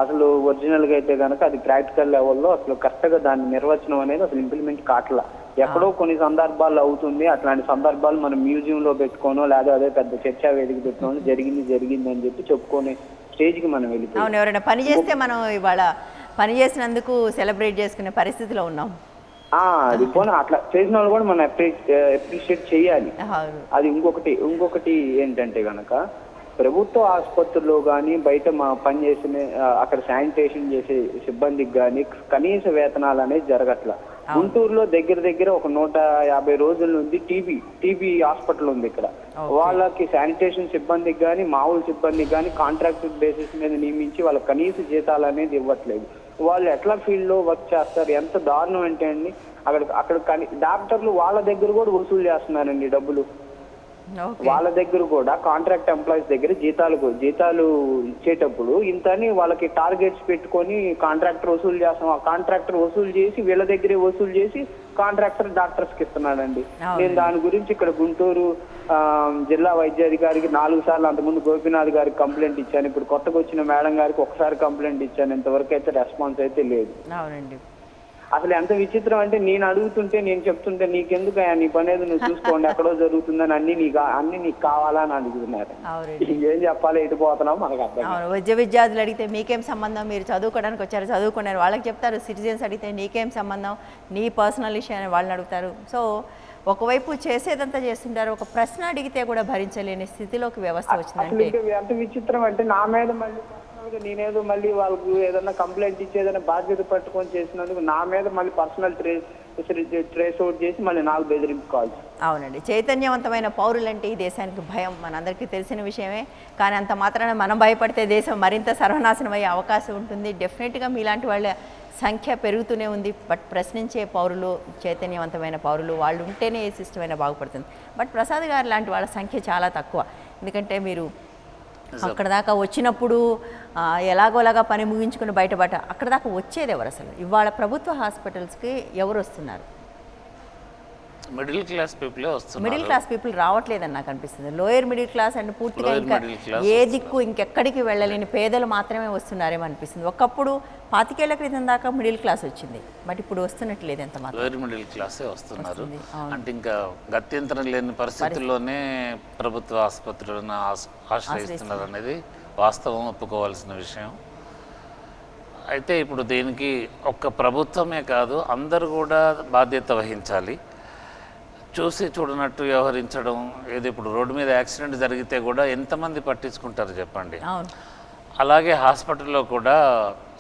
అసలు ఒరిజినల్గా అయితే కనుక అది ప్రాక్టికల్ లెవెల్లో అసలు కరెక్ట్గా దాని నిర్వచనం అనేది అసలు ఇంప్లిమెంట్ కావట్లా. ఎక్కడో కొన్ని సందర్భాల్లో అవుతుంది. అట్లాంటి సందర్భాలు మనం మ్యూజియంలో పెట్టుకోనో లేదా అదే పెద్ద చర్చా వేదిక పెట్టుకోనో జరిగింది అని చెప్పి చెప్పుకునే స్టేజ్కి మనం వెళ్ళిపోయాం. అవును, ఎవరైనా పని చేస్తే మనం ఇవాళ పని చేసినందుకు సెలబ్రేట్ చేసుకునే పరిస్థితిలో ఉన్నాం. అది పోనీ అట్లా చేసిన వాళ్ళు కూడా మనం అప్రిషియేట్ చేయాలి. అవును. అది ఇంకొకటి ఏంటంటే కనుక ప్రభుత్వ ఆసుపత్రుల్లో కానీ బయట మా పనిచేసిన అక్కడ శానిటేషన్ చేసే సిబ్బందికి కానీ కనీస వేతనాలు అనేది జరగట్ల. గుంటూరులో దగ్గర ఒక 150 రోజుల నుండి టీబీ హాస్పిటల్ ఉంది ఇక్కడ. వాళ్ళకి శానిటేషన్ సిబ్బందికి కానీ మామూలు సిబ్బందికి కానీ కాంట్రాక్ట్ బేసిస్ మీద నియమించి వాళ్ళ కనీస జీతాలు అనేది ఇవ్వట్లేదు. వాళ్ళు ఎట్లా ఫీల్డ్లో వర్క్ చేస్తారు? ఎంత దారుణం అంటే అండి, అక్కడ డాక్టర్లు వాళ్ళ దగ్గర కూడా వసూలు చేస్తున్నారండి డబ్బులు. వాళ్ళ దగ్గర కూడా కాంట్రాక్ట్ ఎంప్లాయీస్ దగ్గర జీతాలు ఇచ్చేటప్పుడు ఇంతని వాళ్ళకి టార్గెట్స్ పెట్టుకొని కాంట్రాక్టర్ వసూలు చేస్తాం. ఆ కాంట్రాక్టర్ వసూలు చేసి వీళ్ళ దగ్గరే వసూలు చేసి కాంట్రాక్టర్ డాక్టర్స్కి ఇస్తున్నాడండి. నేను దాని గురించి ఇక్కడ గుంటూరు జిల్లా వైద్యాధికారికి 4 సార్లు, అంతకుముందు గోపీనాథ్ గారికి కంప్లైంట్ ఇచ్చాను. ఇప్పుడు కొత్తగా వచ్చిన మేడం గారికి ఒకసారి కంప్లైంట్ ఇచ్చాను. ఇంతవరకు అయితే రెస్పాన్స్ అయితే లేదు. అవునండి. అసలు ఎంత విచిత్రం అంటే నేను అడుగుతుంటే, నేను చెప్తుంటే నీకెందుకయ్యా, నీ పని ఏదో నువ్వు చూసుకోండి, ఎక్కడో జరుగుతుందని అన్ని నీకు కావాలా అని అడుగుతున్నారు. ఏం చెప్పాలి, ఎటు పోతున్నాం మనకు అర్థం. వైద్య విద్యార్థులు అడిగితే మీకేం సంబంధం, మీరు చదువుకోవడానికి వచ్చారు, చదువుకున్నారు, వాళ్ళకి చెప్తారు. సిటిజన్స్ అడిగితే నీకేం సంబంధం, నీ పర్సనల్ విషయాన్ని వాళ్ళని అడుగుతారు. సో ఒకవైపు చేసేదంతా చేస్తుంటారు, ఒక ప్రశ్న అడిగితే కూడా భరించలేని స్థితిలోకి వ్యవస్థ వచ్చిందంటే ఎంత విచిత్రం అంటే నా మీద మళ్ళీ నేనేదో మళ్ళీ వాళ్ళకు ఏదైనా కంప్లైంట్ ఇచ్చి ఏదైనా బాధ్యత పట్టుకొని చేసినందుకు నా మీద మళ్ళీ పర్సనల్ ట్రేస్ అవుట్ చేసి మళ్ళీ నాకు బెదిరింపుకోవాలి. అవునండి. చైతన్యవంతమైన పౌరులంటే ఈ దేశానికి భయం మనందరికీ తెలిసిన విషయమే. కానీ అంత మాత్రాన మనం భయపడితే దేశం మరింత సర్వనాశనం అయ్యే అవకాశం ఉంటుంది. డెఫినెట్గా మీలాంటి వాళ్ళ సంఖ్య పెరుగుతూనే ఉంది. బట్ ప్రశ్నించే పౌరులు, చైతన్యవంతమైన పౌరులు వాళ్ళు ఉంటేనే ఏ సిస్టమ్ అయినా బాగుపడుతుంది. బట్ ప్రసాద్ గారు లాంటి వాళ్ళ సంఖ్య చాలా తక్కువ. ఎందుకంటే మీరు అక్కడ దాకా వచ్చినప్పుడు ఎలాగోలాగా పని ముగించుకుని బయటపడ్డ అక్కడ దాకా వచ్చేది ఎవరు అసలు? ఇవాళ ప్రభుత్వ హాస్పిటల్స్కి ఎవరు వస్తున్నారు? మిడిల్ క్లాస్ పీపుల్ వస్తున్నారు. మిడిల్ క్లాస్ పీపుల్ రావట్లేదని నాకు అనిపిస్తుంది. లోయర్ మిడిల్ క్లాస్ అండ్ పూర్తిగా ఇంకా ఏ దిక్కు ఇంకెక్కడికి వెళ్ళలేని పేదలు మాత్రమే వస్తున్నారేమో అనిపిస్తుంది. ఒకప్పుడు 25 ఏళ్ల క్రితం దాకా మిడిల్ క్లాస్ వచ్చింది, బట్ ఇప్పుడు వస్తున్నట్లేదు. ఎంత మాత్రం లోయర్ మిడిల్ క్లాసే వస్తున్నారు. అంటే ఇంకా గత్యంతరం లేని పరిస్థితుల్లోనే ప్రభుత్వ ఆసుపత్రులను ఆశ్రయిస్తున్నారు అనేది వాస్తవం, ఒప్పుకోవాల్సిన విషయం. అయితే ఇప్పుడు దీనికి ఒక్క ప్రభుత్వమే కాదు, అందరూ కూడా బాధ్యత వహించాలి. చూసి చూడనట్టు వ్యవహరించడం ఏది, ఇప్పుడు రోడ్డు మీద యాక్సిడెంట్ జరిగితే కూడా ఎంతమంది పట్టించుకుంటారు చెప్పండి. అలాగే హాస్పిటల్లో కూడా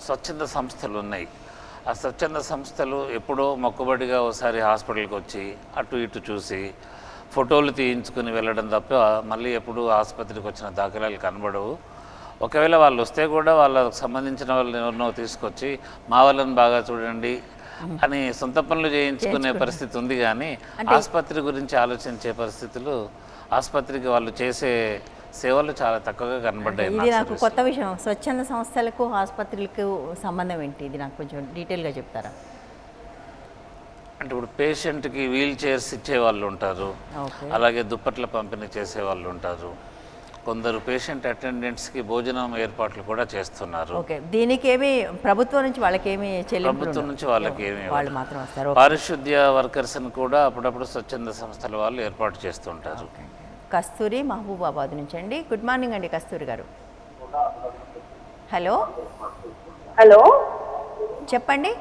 స్వచ్ఛంద సంస్థలు ఉన్నాయి. ఆ స్వచ్ఛంద సంస్థలు ఎప్పుడో మొక్కుబడిగా ఒకసారి హాస్పిటల్కి వచ్చి అటు ఇటు చూసి ఫోటోలు తీయించుకుని వెళ్ళడం తప్ప మళ్ళీ ఎప్పుడు ఆసుపత్రికి వచ్చిన దాఖలాలు కనబడవు. ఒకవేళ వాళ్ళు వస్తే కూడా వాళ్ళకు సంబంధించిన వాళ్ళని ఎవరినో తీసుకొచ్చి మా వాళ్ళని బాగా చూడండి అని సొంత పనులు చేయించుకునే పరిస్థితి ఉంది. కానీ ఆసుపత్రి గురించి ఆలోచించే పరిస్థితులు, ఆసుపత్రికి వాళ్ళు చేసే సేవలు చాలా తక్కువగా కనబడ్డాయి. ఇది నాకు కొత్త విషయం. స్వచ్ఛంద సంస్థలకు ఆసుపత్రులకు సంబంధం ఏంటి? ఇది నాకు కొంచెం డీటెయిల్గా చెప్తారా? అంటే ఇప్పుడు పేషెంట్కి వీల్ చైర్స్ ఇచ్చే వాళ్ళు ఉంటారు, అలాగే దుప్పట్ల పంపిణీ చేసే వాళ్ళు ఉంటారు, కొందరు పేషెంట్ అటెండెంట్స్కి భోజనం ఏర్పాట్లు కూడా చేస్తున్నారు. ఓకే, దీనికి ఏమి ప్రభుత్వం నుంచి వాళ్ళకేమి చెల్లింపు? ప్రభుత్వం నుంచి వాళ్ళకి ఏమి, వాళ్ళు మాత్రం వస్తారు. పారిశుద్ధ్య వర్కర్స్ని కూడా అప్పుడప్పుడు స్వచ్ఛంద సంస్థల వాళ్ళు ఏర్పాటు చేస్తుంటారు. కస్తూరి మహబూబాబాద్ నుంచి అండి. గుడ్ మార్నింగ్ అండి కస్తూరి గారు. హలో చెప్పండి.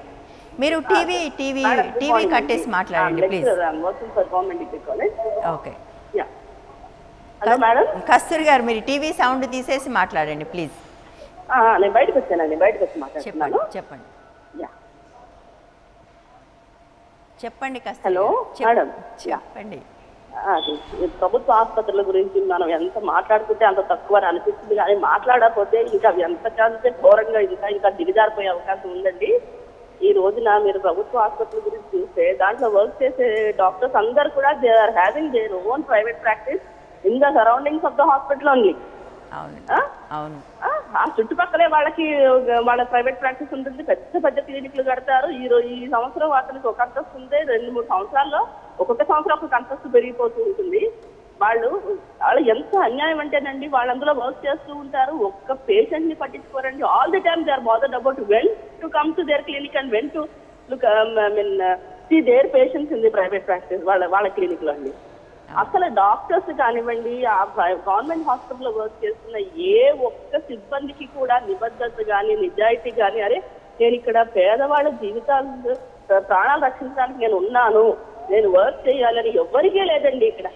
మీరు టీవీ కట్టేసి మాట్లాడండి ప్లీజ్. ఓకే కస్తూరి గారు, మీరు టీవీ సౌండ్ తీసేసి మాట్లాడండి ప్లీజ్. నేను బయటకు వచ్చానండి, బయటకు వచ్చి మాట్లాడుతున్నాను. చెప్పండి చెప్పండి కస్తూరి. హలో మేడం, చెప్పండి. అది ప్రభుత్వ ఆసుపత్రుల గురించి మనం ఎంత మాట్లాడుకుంటే అంత తక్కువ అనిపిస్తుంది, కానీ మాట్లాడకపోతే ఇంకా ఎంత కాదు ఘోరంగా ఇంకా దిగజారిపోయే అవకాశం ఉందండి. ఈ రోజున మీరు ప్రభుత్వ ఆసుపత్రుల గురించి చూస్తే దాంట్లో వర్క్ చేసే డాక్టర్స్ అందరు కూడా they are having their own private practice in the surroundings of the hospital only. ఆ చుట్టుపక్కలే వాళ్ళ ప్రైవేట్ ప్రాక్టీస్ ఉంటుంది, పెద్ద క్లినిక్లు కడతారు. ఈ సంవత్సరం అతనికి ఒక అంతస్తు ఉంది, 2-3 సంవత్సరాల్లో ఒక్కొక్క సంవత్సరం ఒక్కొక్క అంతస్తు పెరిగిపోతూ ఉంటుంది. వాళ్ళు ఎంత అన్యాయం అంటేనండి, వాళ్ళు అందులో వర్క్ చేస్తూ ఉంటారు, ఒక్క పేషెంట్ ని పట్టించుకోరండి. All the time they are bothered about when to come to their clinic and when to look see their patients in the private practice వాళ్ళ క్లినిక్ లో అండి. అసలు డాక్టర్స్ కానివ్వండి, ఆ గవర్నమెంట్ హాస్పిటల్లో వర్క్ చేస్తున్న ఏ ఒక్క సిబ్బందికి కూడా నిబద్ధత కానీ నిజాయితీ కానీ, అరే నేను ఇక్కడ పేదవాళ్ళ జీవితాలు ప్రాణాలు రక్షించడానికి నేను ఉన్నాను, నేను వర్క్ చేయాలని ఎవ్వరికీ లేదండి ఇక్కడ.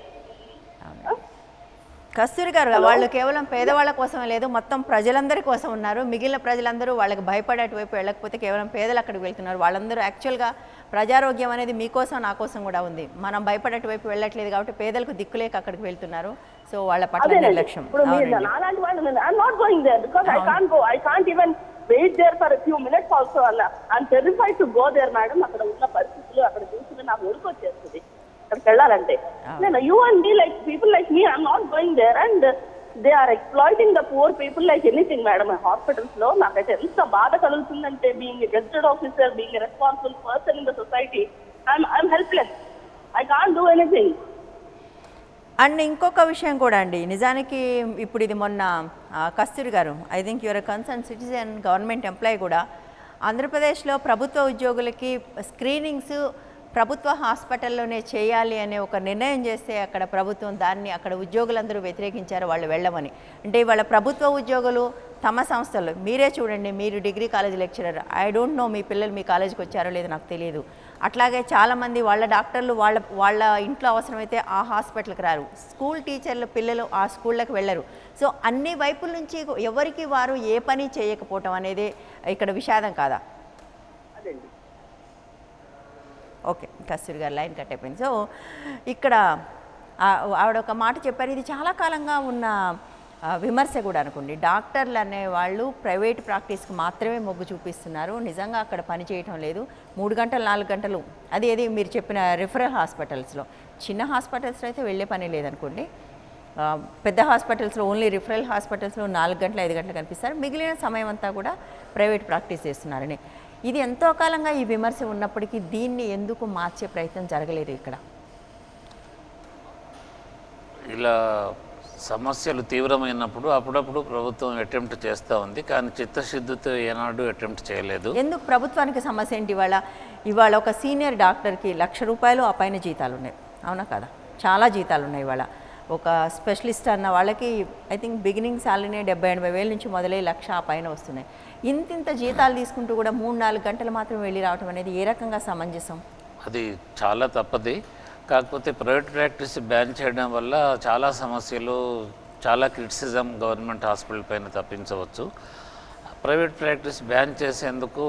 కస్తూరి గారు, వాళ్ళు కేవలం పేదవాళ్ళ కోసమే లేదు, మొత్తం ప్రజలందరి కోసం ఉన్నారు. మిగిలిన ప్రజలందరూ వాళ్ళకి భయపడే అటువైపు వెళ్ళకపోతే కేవలం పేదలు అక్కడికి వెళ్తున్నారు. వాళ్ళందరూ యాక్చువల్గా ప్రజారోగ్యం అనేది మీకోసం నా కోసం కూడా ఉంది. మనం భయపడే అటువైపు వెళ్ళట్లేదు కాబట్టి పేదలకు దిక్కులేక అక్కడికి వెళ్తున్నారు. సో వాళ్ళ పట్ల నిర్లక్ష్యం. ఇప్పుడు నాలాంటి వాళ్ళు I'm not going there because I can't go, I can't even wait there for few minutes also. I'm terrified to go there madam. అక్కడ ఉన్న పరిస్థితులు అక్కడ చూసి నాకు ఉరికి వచ్చేస్తుంది అక్కడికి వెళ్ళాలంటే. నేను you and me like people like me I'm not going there and they are exploiting the poor people like anything madam. Hospitals లో నాకైతే ఎంత బాధ కలుగుతుందంటే, being gazetted officer, being responsible person in the society, I'm helpless, I can't do anything. And ఇంకొక విషయం కూడా అండి, నిజానికి ఇప్పుడు ఇది మొన్న కస్తూరి గారు, I think your concern citizen, government employee కూడా, ఆంధ్రప్రదేశ్లో ప్రభుత్వ ఉద్యోగులకి స్క్రీనింగ్స్ ప్రభుత్వ హాస్పిటల్లోనే చేయాలి అనే ఒక నిర్ణయం చేస్తే అక్కడ ప్రభుత్వం దాన్ని అక్కడ ఉద్యోగులందరూ వ్యతిరేకించారు వాళ్ళు వెళ్ళమని. అంటే వాళ్ళ ప్రభుత్వ ఉద్యోగులు తమ సంస్థల్లో, మీరే చూడండి, మీరు degree college lecturer, I don't know మీ పిల్లలు మీ కాలేజీకి వచ్చారో లేదో నాకు తెలియదు. అట్లాగే చాలామంది వాళ్ళ డాక్టర్లు వాళ్ళ ఇంట్లో అవసరమైతే ఆ హాస్పిటల్కి రారు, స్కూల్ టీచర్లు పిల్లలు ఆ స్కూళ్ళకి వెళ్ళరు. సో అన్ని వైపుల నుంచి ఎవరికి వారు ఏ పని చేయకపోవటం అనేది ఇక్కడ విషాదం కాదా? అదండి. ఓకే, కస్తూరి గారు లైన్ కట్ అయిపోయింది. సో ఇక్కడ ఆవిడ ఒక మాట చెప్పారు, ఇది చాలా కాలంగా ఉన్న విమర్శ కూడా అనుకోండి. డాక్టర్లు అనేవాళ్ళు ప్రైవేట్ ప్రాక్టీస్కి మాత్రమే మొగ్గు చూపిస్తున్నారు, నిజంగా అక్కడ పని చేయటం లేదు. 3 గంటలు 4 గంటలు అది మీరు చెప్పిన రిఫరల్ హాస్పిటల్స్లో, చిన్న హాస్పిటల్స్లో అయితే వెళ్ళే పని లేదనుకోండి. పెద్ద హాస్పిటల్స్లో, ఓన్లీ రిఫరల్ హాస్పిటల్స్లో 4 గంటలు 5 గంటలు కనిపిస్తారు, మిగిలిన సమయం అంతా కూడా ప్రైవేట్ ప్రాక్టీస్ చేస్తున్నారని. ఇది ఎంతో కాలంగా ఈ విమర్శ ఉన్నప్పటికీ దీన్ని ఎందుకు మార్చే ప్రయత్నం జరగలేదు ఇక్కడ? ఇలా సమస్యలు తీవ్రమైనప్పుడు అప్పుడప్పుడు ప్రభుత్వం అటెంప్ట్ చేస్తూ ఉంది, కానీ చిత్తశుద్ధితో ఏనాడు అటెంప్ట్ చేయలేదు. ఎందుకు ప్రభుత్వానికి సమస్య ఏంటి? ఇవాళ ఒక సీనియర్ డాక్టర్కి ₹1,00,000 ఆ పైన జీతాలు ఉన్నాయి, అవునా కదా? చాలా జీతాలు ఉన్నాయి. ఇవాళ ఒక స్పెషలిస్ట్ అన్న వాళ్ళకి ఐ థింక్ బిగినింగ్ సాలరీనే 70-80 వేల నుంచి మొదలై 1,00,000 ఆ పైన వస్తున్నాయి. ఇంత జీతాలు తీసుకుంటూ కూడా 3-4 గంటలు మాత్రం వెళ్ళి రావడం అనేది ఏ రకంగా సమంజసం? అది చాలా తప్పది. కాకపోతే ప్రైవేట్ ప్రాక్టీస్ బ్యాన్ చేయడం వల్ల చాలా సమస్యలు, చాలా క్రిటిసిజం గవర్నమెంట్ హాస్పిటల్ పైన తప్పించవచ్చు. ప్రైవేట్ ప్రాక్టీస్ బ్యాన్ చేసేందుకు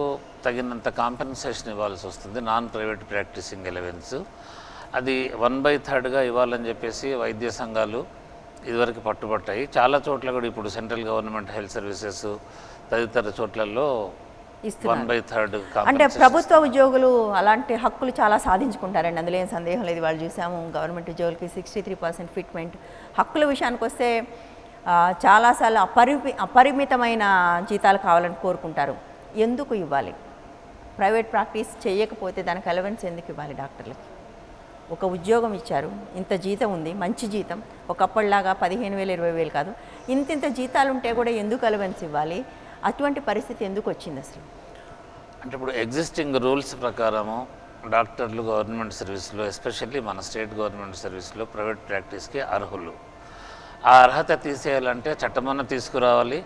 తగినంత కాంపెన్సేషన్ ఇవ్వాల్సి వస్తుంది నాన్ ప్రైవేట్ ప్రాక్టీసింగ్ ఎలవెన్స్. అది 1/3గా ఇవ్వాలని చెప్పేసి వైద్య సంఘాలు ఇదివరకు పట్టుబట్టాయి. చాలా చోట్ల కూడా ఇప్పుడు సెంట్రల్ గవర్నమెంట్ హెల్త్ సర్వీసెస్ తదితర చోట్లలో 1/3 అంటే ప్రభుత్వ ఉద్యోగులు అలాంటి హక్కులు చాలా సాధించుకుంటారండి, అందులో ఏం సందేహం లేదు. వాళ్ళు చూసాము గవర్నమెంట్ ఉద్యోగులకి 63% ఫిట్మెంట్. హక్కుల విషయానికి వస్తే చాలాసార్లు అపరిమితమైన జీతాలు కావాలని కోరుకుంటారు. ఎందుకు ఇవ్వాలి? ప్రైవేట్ ప్రాక్టీస్ చేయకపోతే దానికి అలవెన్స్ ఎందుకు ఇవ్వాలి? డాక్టర్లకి ఒక ఉద్యోగం ఇచ్చారు, ఇంత జీతం ఉంది, మంచి జీతం, ఒకప్పటిలాగా 15,000 20,000 కాదు, ఇంత జీతాలు ఉంటే కూడా ఎందుకు అలవెన్స్ ఇవ్వాలి? అటువంటి పరిస్థితి ఎందుకు వచ్చింది అసలు? అంటే ఇప్పుడు ఎగ్జిస్టింగ్ రూల్స్ ప్రకారము డాక్టర్లు గవర్నమెంట్ సర్వీస్లో, ఎస్పెషల్లీ మన స్టేట్ గవర్నమెంట్ సర్వీస్లో ప్రైవేట్ ప్రాక్టీస్కి అర్హులు. ఆ అర్హత తీసేయాలంటే చట్టమన్నా తీసుకురావాలి,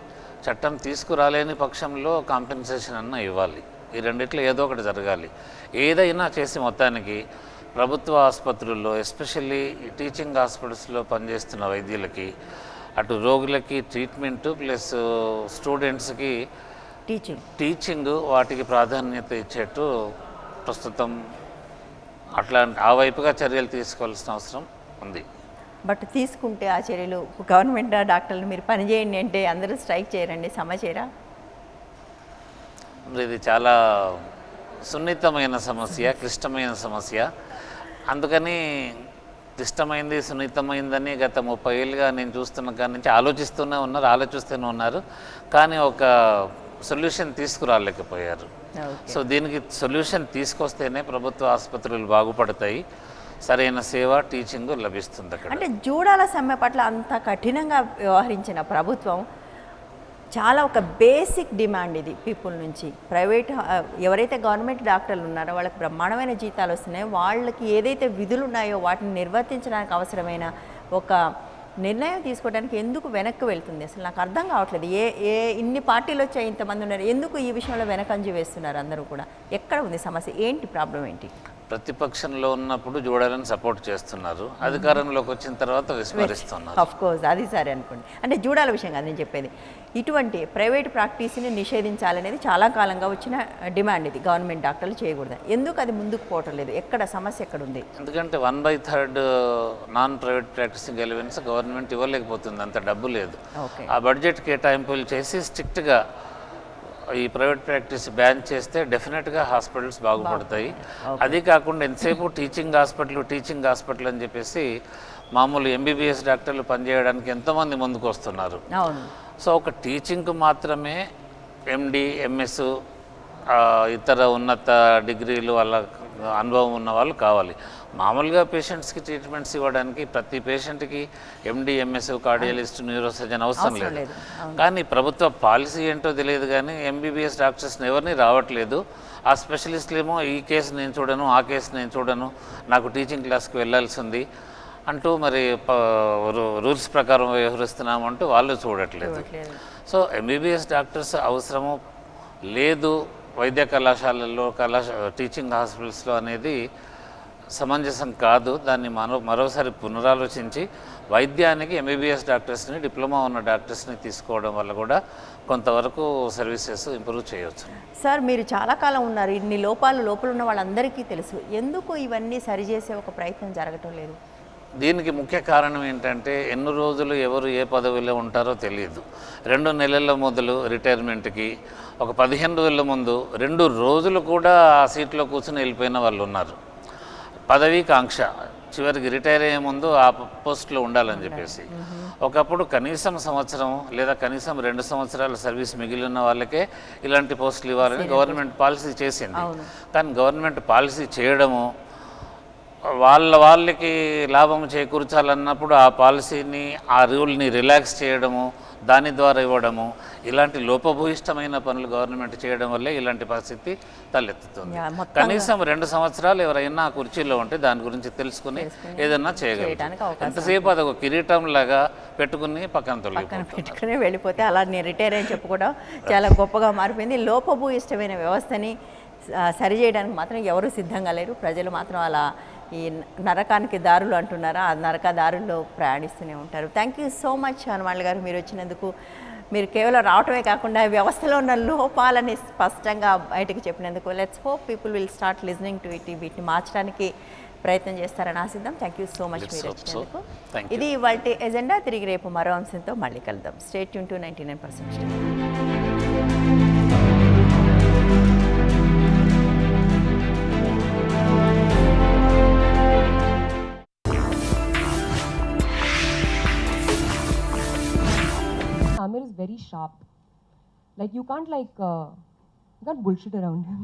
చట్టం తీసుకురాలేని పక్షంలో కాంపెన్సేషన్ అన్నా ఇవ్వాలి. ఈ రెండిట్లో ఏదో ఒకటి జరగాలి. ఏదైనా చేసి మొత్తానికి ప్రభుత్వ ఆసుపత్రుల్లో, ఎస్పెషల్లీ టీచింగ్ హాస్పిటల్స్లో పనిచేస్తున్న వైద్యులకి, అటు రోగులకి ట్రీట్మెంట్ ప్లస్ స్టూడెంట్స్కి టీచింగ్ వాటికి ప్రాధాన్యత ఇచ్చేట్టు ప్రస్తుతం ఆ వైపుగా చర్యలు తీసుకోవాల్సిన అవసరం ఉంది. బట్ తీసుకుంటే ఆ చర్యలు గవర్నమెంట్ డాక్టర్లు మీరు పనిచేయండి అంటే అందరూ స్ట్రైక్ చేయరండి, సమ్మె చేయరా? ఇది చాలా సున్నితమైన సమస్య, క్లిష్టమైన సమస్య. అందుకని క్లిష్టమైంది, సున్నితమైందని గత 30 ఏళ్ళుగా నేను చూస్తున్న కాడి నుంచి ఆలోచిస్తూనే ఉన్నారు, కానీ ఒక సొల్యూషన్ తీసుకురాలేకపోయారు. సో దీనికి సొల్యూషన్ తీసుకొస్తేనే ప్రభుత్వ ఆసుపత్రులు బాగుపడతాయి, సరైన సేవ టీచింగ్ లభిస్తుంది. అక్కడ అంటే జూడాల సమ్మె పట్ల అంత కఠినంగా వ్యవహరించిన ప్రభుత్వం చాలా ఒక బేసిక్ డిమాండ్ ఇది పీపుల్ నుంచి. ప్రైవేట్ ఎవరైతే గవర్నమెంట్ డాక్టర్లు ఉన్నారో వాళ్ళకి బ్రహ్మాండమైన జీతాలు వస్తున్నాయో, వాళ్ళకి ఏదైతే విధులు ఉన్నాయో వాటిని నిర్వర్తించడానికి అవసరమైన ఒక నిర్ణయం తీసుకోవడానికి ఎందుకు వెనక్కి వెళ్తుంది? అసలు నాకు అర్థం కావట్లేదు. ఇన్ని పార్టీలు వచ్చాయి, ఇంతమంది ఉన్నారు, ఎందుకు ఈ విషయంలో వెనకంజి వేస్తున్నారు అందరూ కూడా? ఎక్కడ ఉంది సమస్య? ఏంటి ప్రాబ్లం ఏంటి? ప్రతిపక్షంలో ఉన్నప్పుడు జూడాలని సపోర్ట్ చేస్తున్నారు, అధికారంలోకి వచ్చిన తర్వాత విస్మరిస్తున్నారు. ఆఫ్ కోర్స్ అది సరే అనుకోండి. అంటే జూడాల విషయం కాదు నేను చెప్పేది. ఇటువంటి ప్రైవేట్ ప్రాక్టీస్ని నిషేధించాలనేది చాలా కాలంగా వచ్చిన డిమాండ్. ఇది గవర్నమెంట్ డాక్టర్లు చేయకూడదు. ఎందుకు అది ముందుకు పోవటం లేదు? ఎక్కడ సమస్య ఎక్కడ ఉంది? ఎందుకంటే 1/3 non private practising allowance government ఇవ్వలేకపోతుంది, అంత డబ్బు లేదు. ఆ బడ్జెట్ కేటాయింపులు చేసి స్ట్రిక్ట్గా ఈ ప్రైవేట్ ప్రాక్టీస్ బ్యాన్ చేస్తే డెఫినెట్గా హాస్పిటల్స్ బాగుపడతాయి. అది కాకుండా ఎంతసేపు టీచింగ్ హాస్పిటల్ అని చెప్పేసి మామూలు ఎంబీబీఎస్ డాక్టర్లు పనిచేయడానికి ఎంతోమంది ముందుకు వస్తున్నారు. సో ఒక టీచింగ్కు మాత్రమే ఎండి, ఎంఎస్, ఇతర ఉన్నత డిగ్రీలు వాళ్ళ అనుభవం ఉన్న వాళ్ళు కావాలి. మామూలుగా పేషెంట్స్కి ట్రీట్మెంట్స్ ఇవ్వడానికి ప్రతి పేషెంట్కి ఎండి, ఎంఎస్, కార్డియాలజిస్ట్, న్యూరోసర్జన్ అవసరం లేదు. కానీ ప్రభుత్వ పాలసీ ఏంటో తెలియదు కానీ ఎంబీబీఎస్ డాక్టర్స్ని ఎవరిని రావట్లేదు. ఆ స్పెషలిస్టులు ఏమో ఈ కేసు నేను చూడను, ఆ కేసు నేను చూడను, నాకు టీచింగ్ క్లాస్కి వెళ్ళాల్సింది అంటూ మరి రూల్స్ ప్రకారం వ్యవహరిస్తున్నాము అంటూ వాళ్ళు చూడట్లేదు. సో ఎంబీబీఎస్ డాక్టర్స్ అవసరము లేదు వైద్య కళాశాలల్లో, టీచింగ్ హాస్పిటల్స్లో అనేది సమంజసం కాదు. దాన్ని మరోసారి పునరాలోచించి వైద్యానికి ఎంబీబీఎస్ డాక్టర్స్ని, డిప్లొమా ఉన్న డాక్టర్స్ని తీసుకోవడం వల్ల కూడా కొంతవరకు సర్వీసెస్ ఇంప్రూవ్ చేయవచ్చు. సార్, మీరు చాలా కాలం ఉన్నారు, ఇన్ని లోపల ఉన్న వాళ్ళందరికీ తెలుసు. ఎందుకు ఇవన్నీ సరిచేసే ఒక ప్రయత్నం జరగటం లేదు? దీనికి ముఖ్య కారణం ఏంటంటే ఎన్ని రోజులు ఎవరు ఏ పదవిలో ఉంటారో తెలియదు. 2 నెలల మొదలు రిటైర్మెంట్కి ఒక 15 రోజుల ముందు 2 రోజులు కూడా ఆ సీట్లో కూర్చొని వెళ్ళిపోయిన వాళ్ళు ఉన్నారు. పదవీ కాంక్ష, చివరికి రిటైర్ అయ్యే ముందు ఆ పోస్ట్లో ఉండాలని చెప్పేసి. ఒకప్పుడు కనీసం సంవత్సరం లేదా కనీసం 2 సంవత్సరాల సర్వీస్ మిగిలిన వాళ్ళకే ఇలాంటి పోస్టులు ఇవ్వాలని గవర్నమెంట్ పాలసీ చేసింది. కానీ గవర్నమెంట్ పాలసీ చేయడము, వాళ్ళకి లాభం చేకూర్చాలన్నప్పుడు ఆ పాలసీని, ఆ రూల్ని రిలాక్స్ చేయడము, దాని ద్వారా ఇవ్వడము, ఇలాంటి లోపభూయిష్టమైన పనులు గవర్నమెంట్ చేయడం వల్లే ఇలాంటి పరిస్థితి తలెత్తుతుంది. కనీసం 2 సంవత్సరాలు ఎవరైనా ఆ కుర్చీలో ఉంటే దాని గురించి తెలుసుకుని ఏదన్నా చేయగలరు. ఎంతసేపు అదొక కిరీటం లాగా పెట్టుకుని పక్కన పెట్టుకుని వెళ్ళిపోతే అలా నేను రిటైర్ అని చెప్పుకోవడం చాలా గొప్పగా మారిపోయింది. లోపభూయిష్టమైన వ్యవస్థని సరిచేయడానికి మాత్రం ఎవరు సిద్ధంగా లేరు. ప్రజలు మాత్రం అలా ఈ నరకానికి దారులు అంటున్నారా, ఆ నరక దారుల్లో ప్రయాణిస్తూనే ఉంటారు. థ్యాంక్ యూ సో మచ్ హనుమాన్లు గారు, మీరు వచ్చినందుకు. మీరు కేవలం రావటమే కాకుండా వ్యవస్థలో ఉన్న లోపాలని స్పష్టంగా బయటకు చెప్పినందుకు. Let's hope people will start listening to it. వీటిని మార్చడానికి ప్రయత్నం చేస్తారని ఆశిద్దాం. థ్యాంక్ యూ సో మచ్ మీరు వచ్చినందుకు. ఇది ఇవాల్టి ఎజెండా. తిరిగి రేపు మరో అంశంతో మళ్ళీ కలుద్దాం. Stay tune to 99%. Amir is very sharp. Like you can't bullshit around him.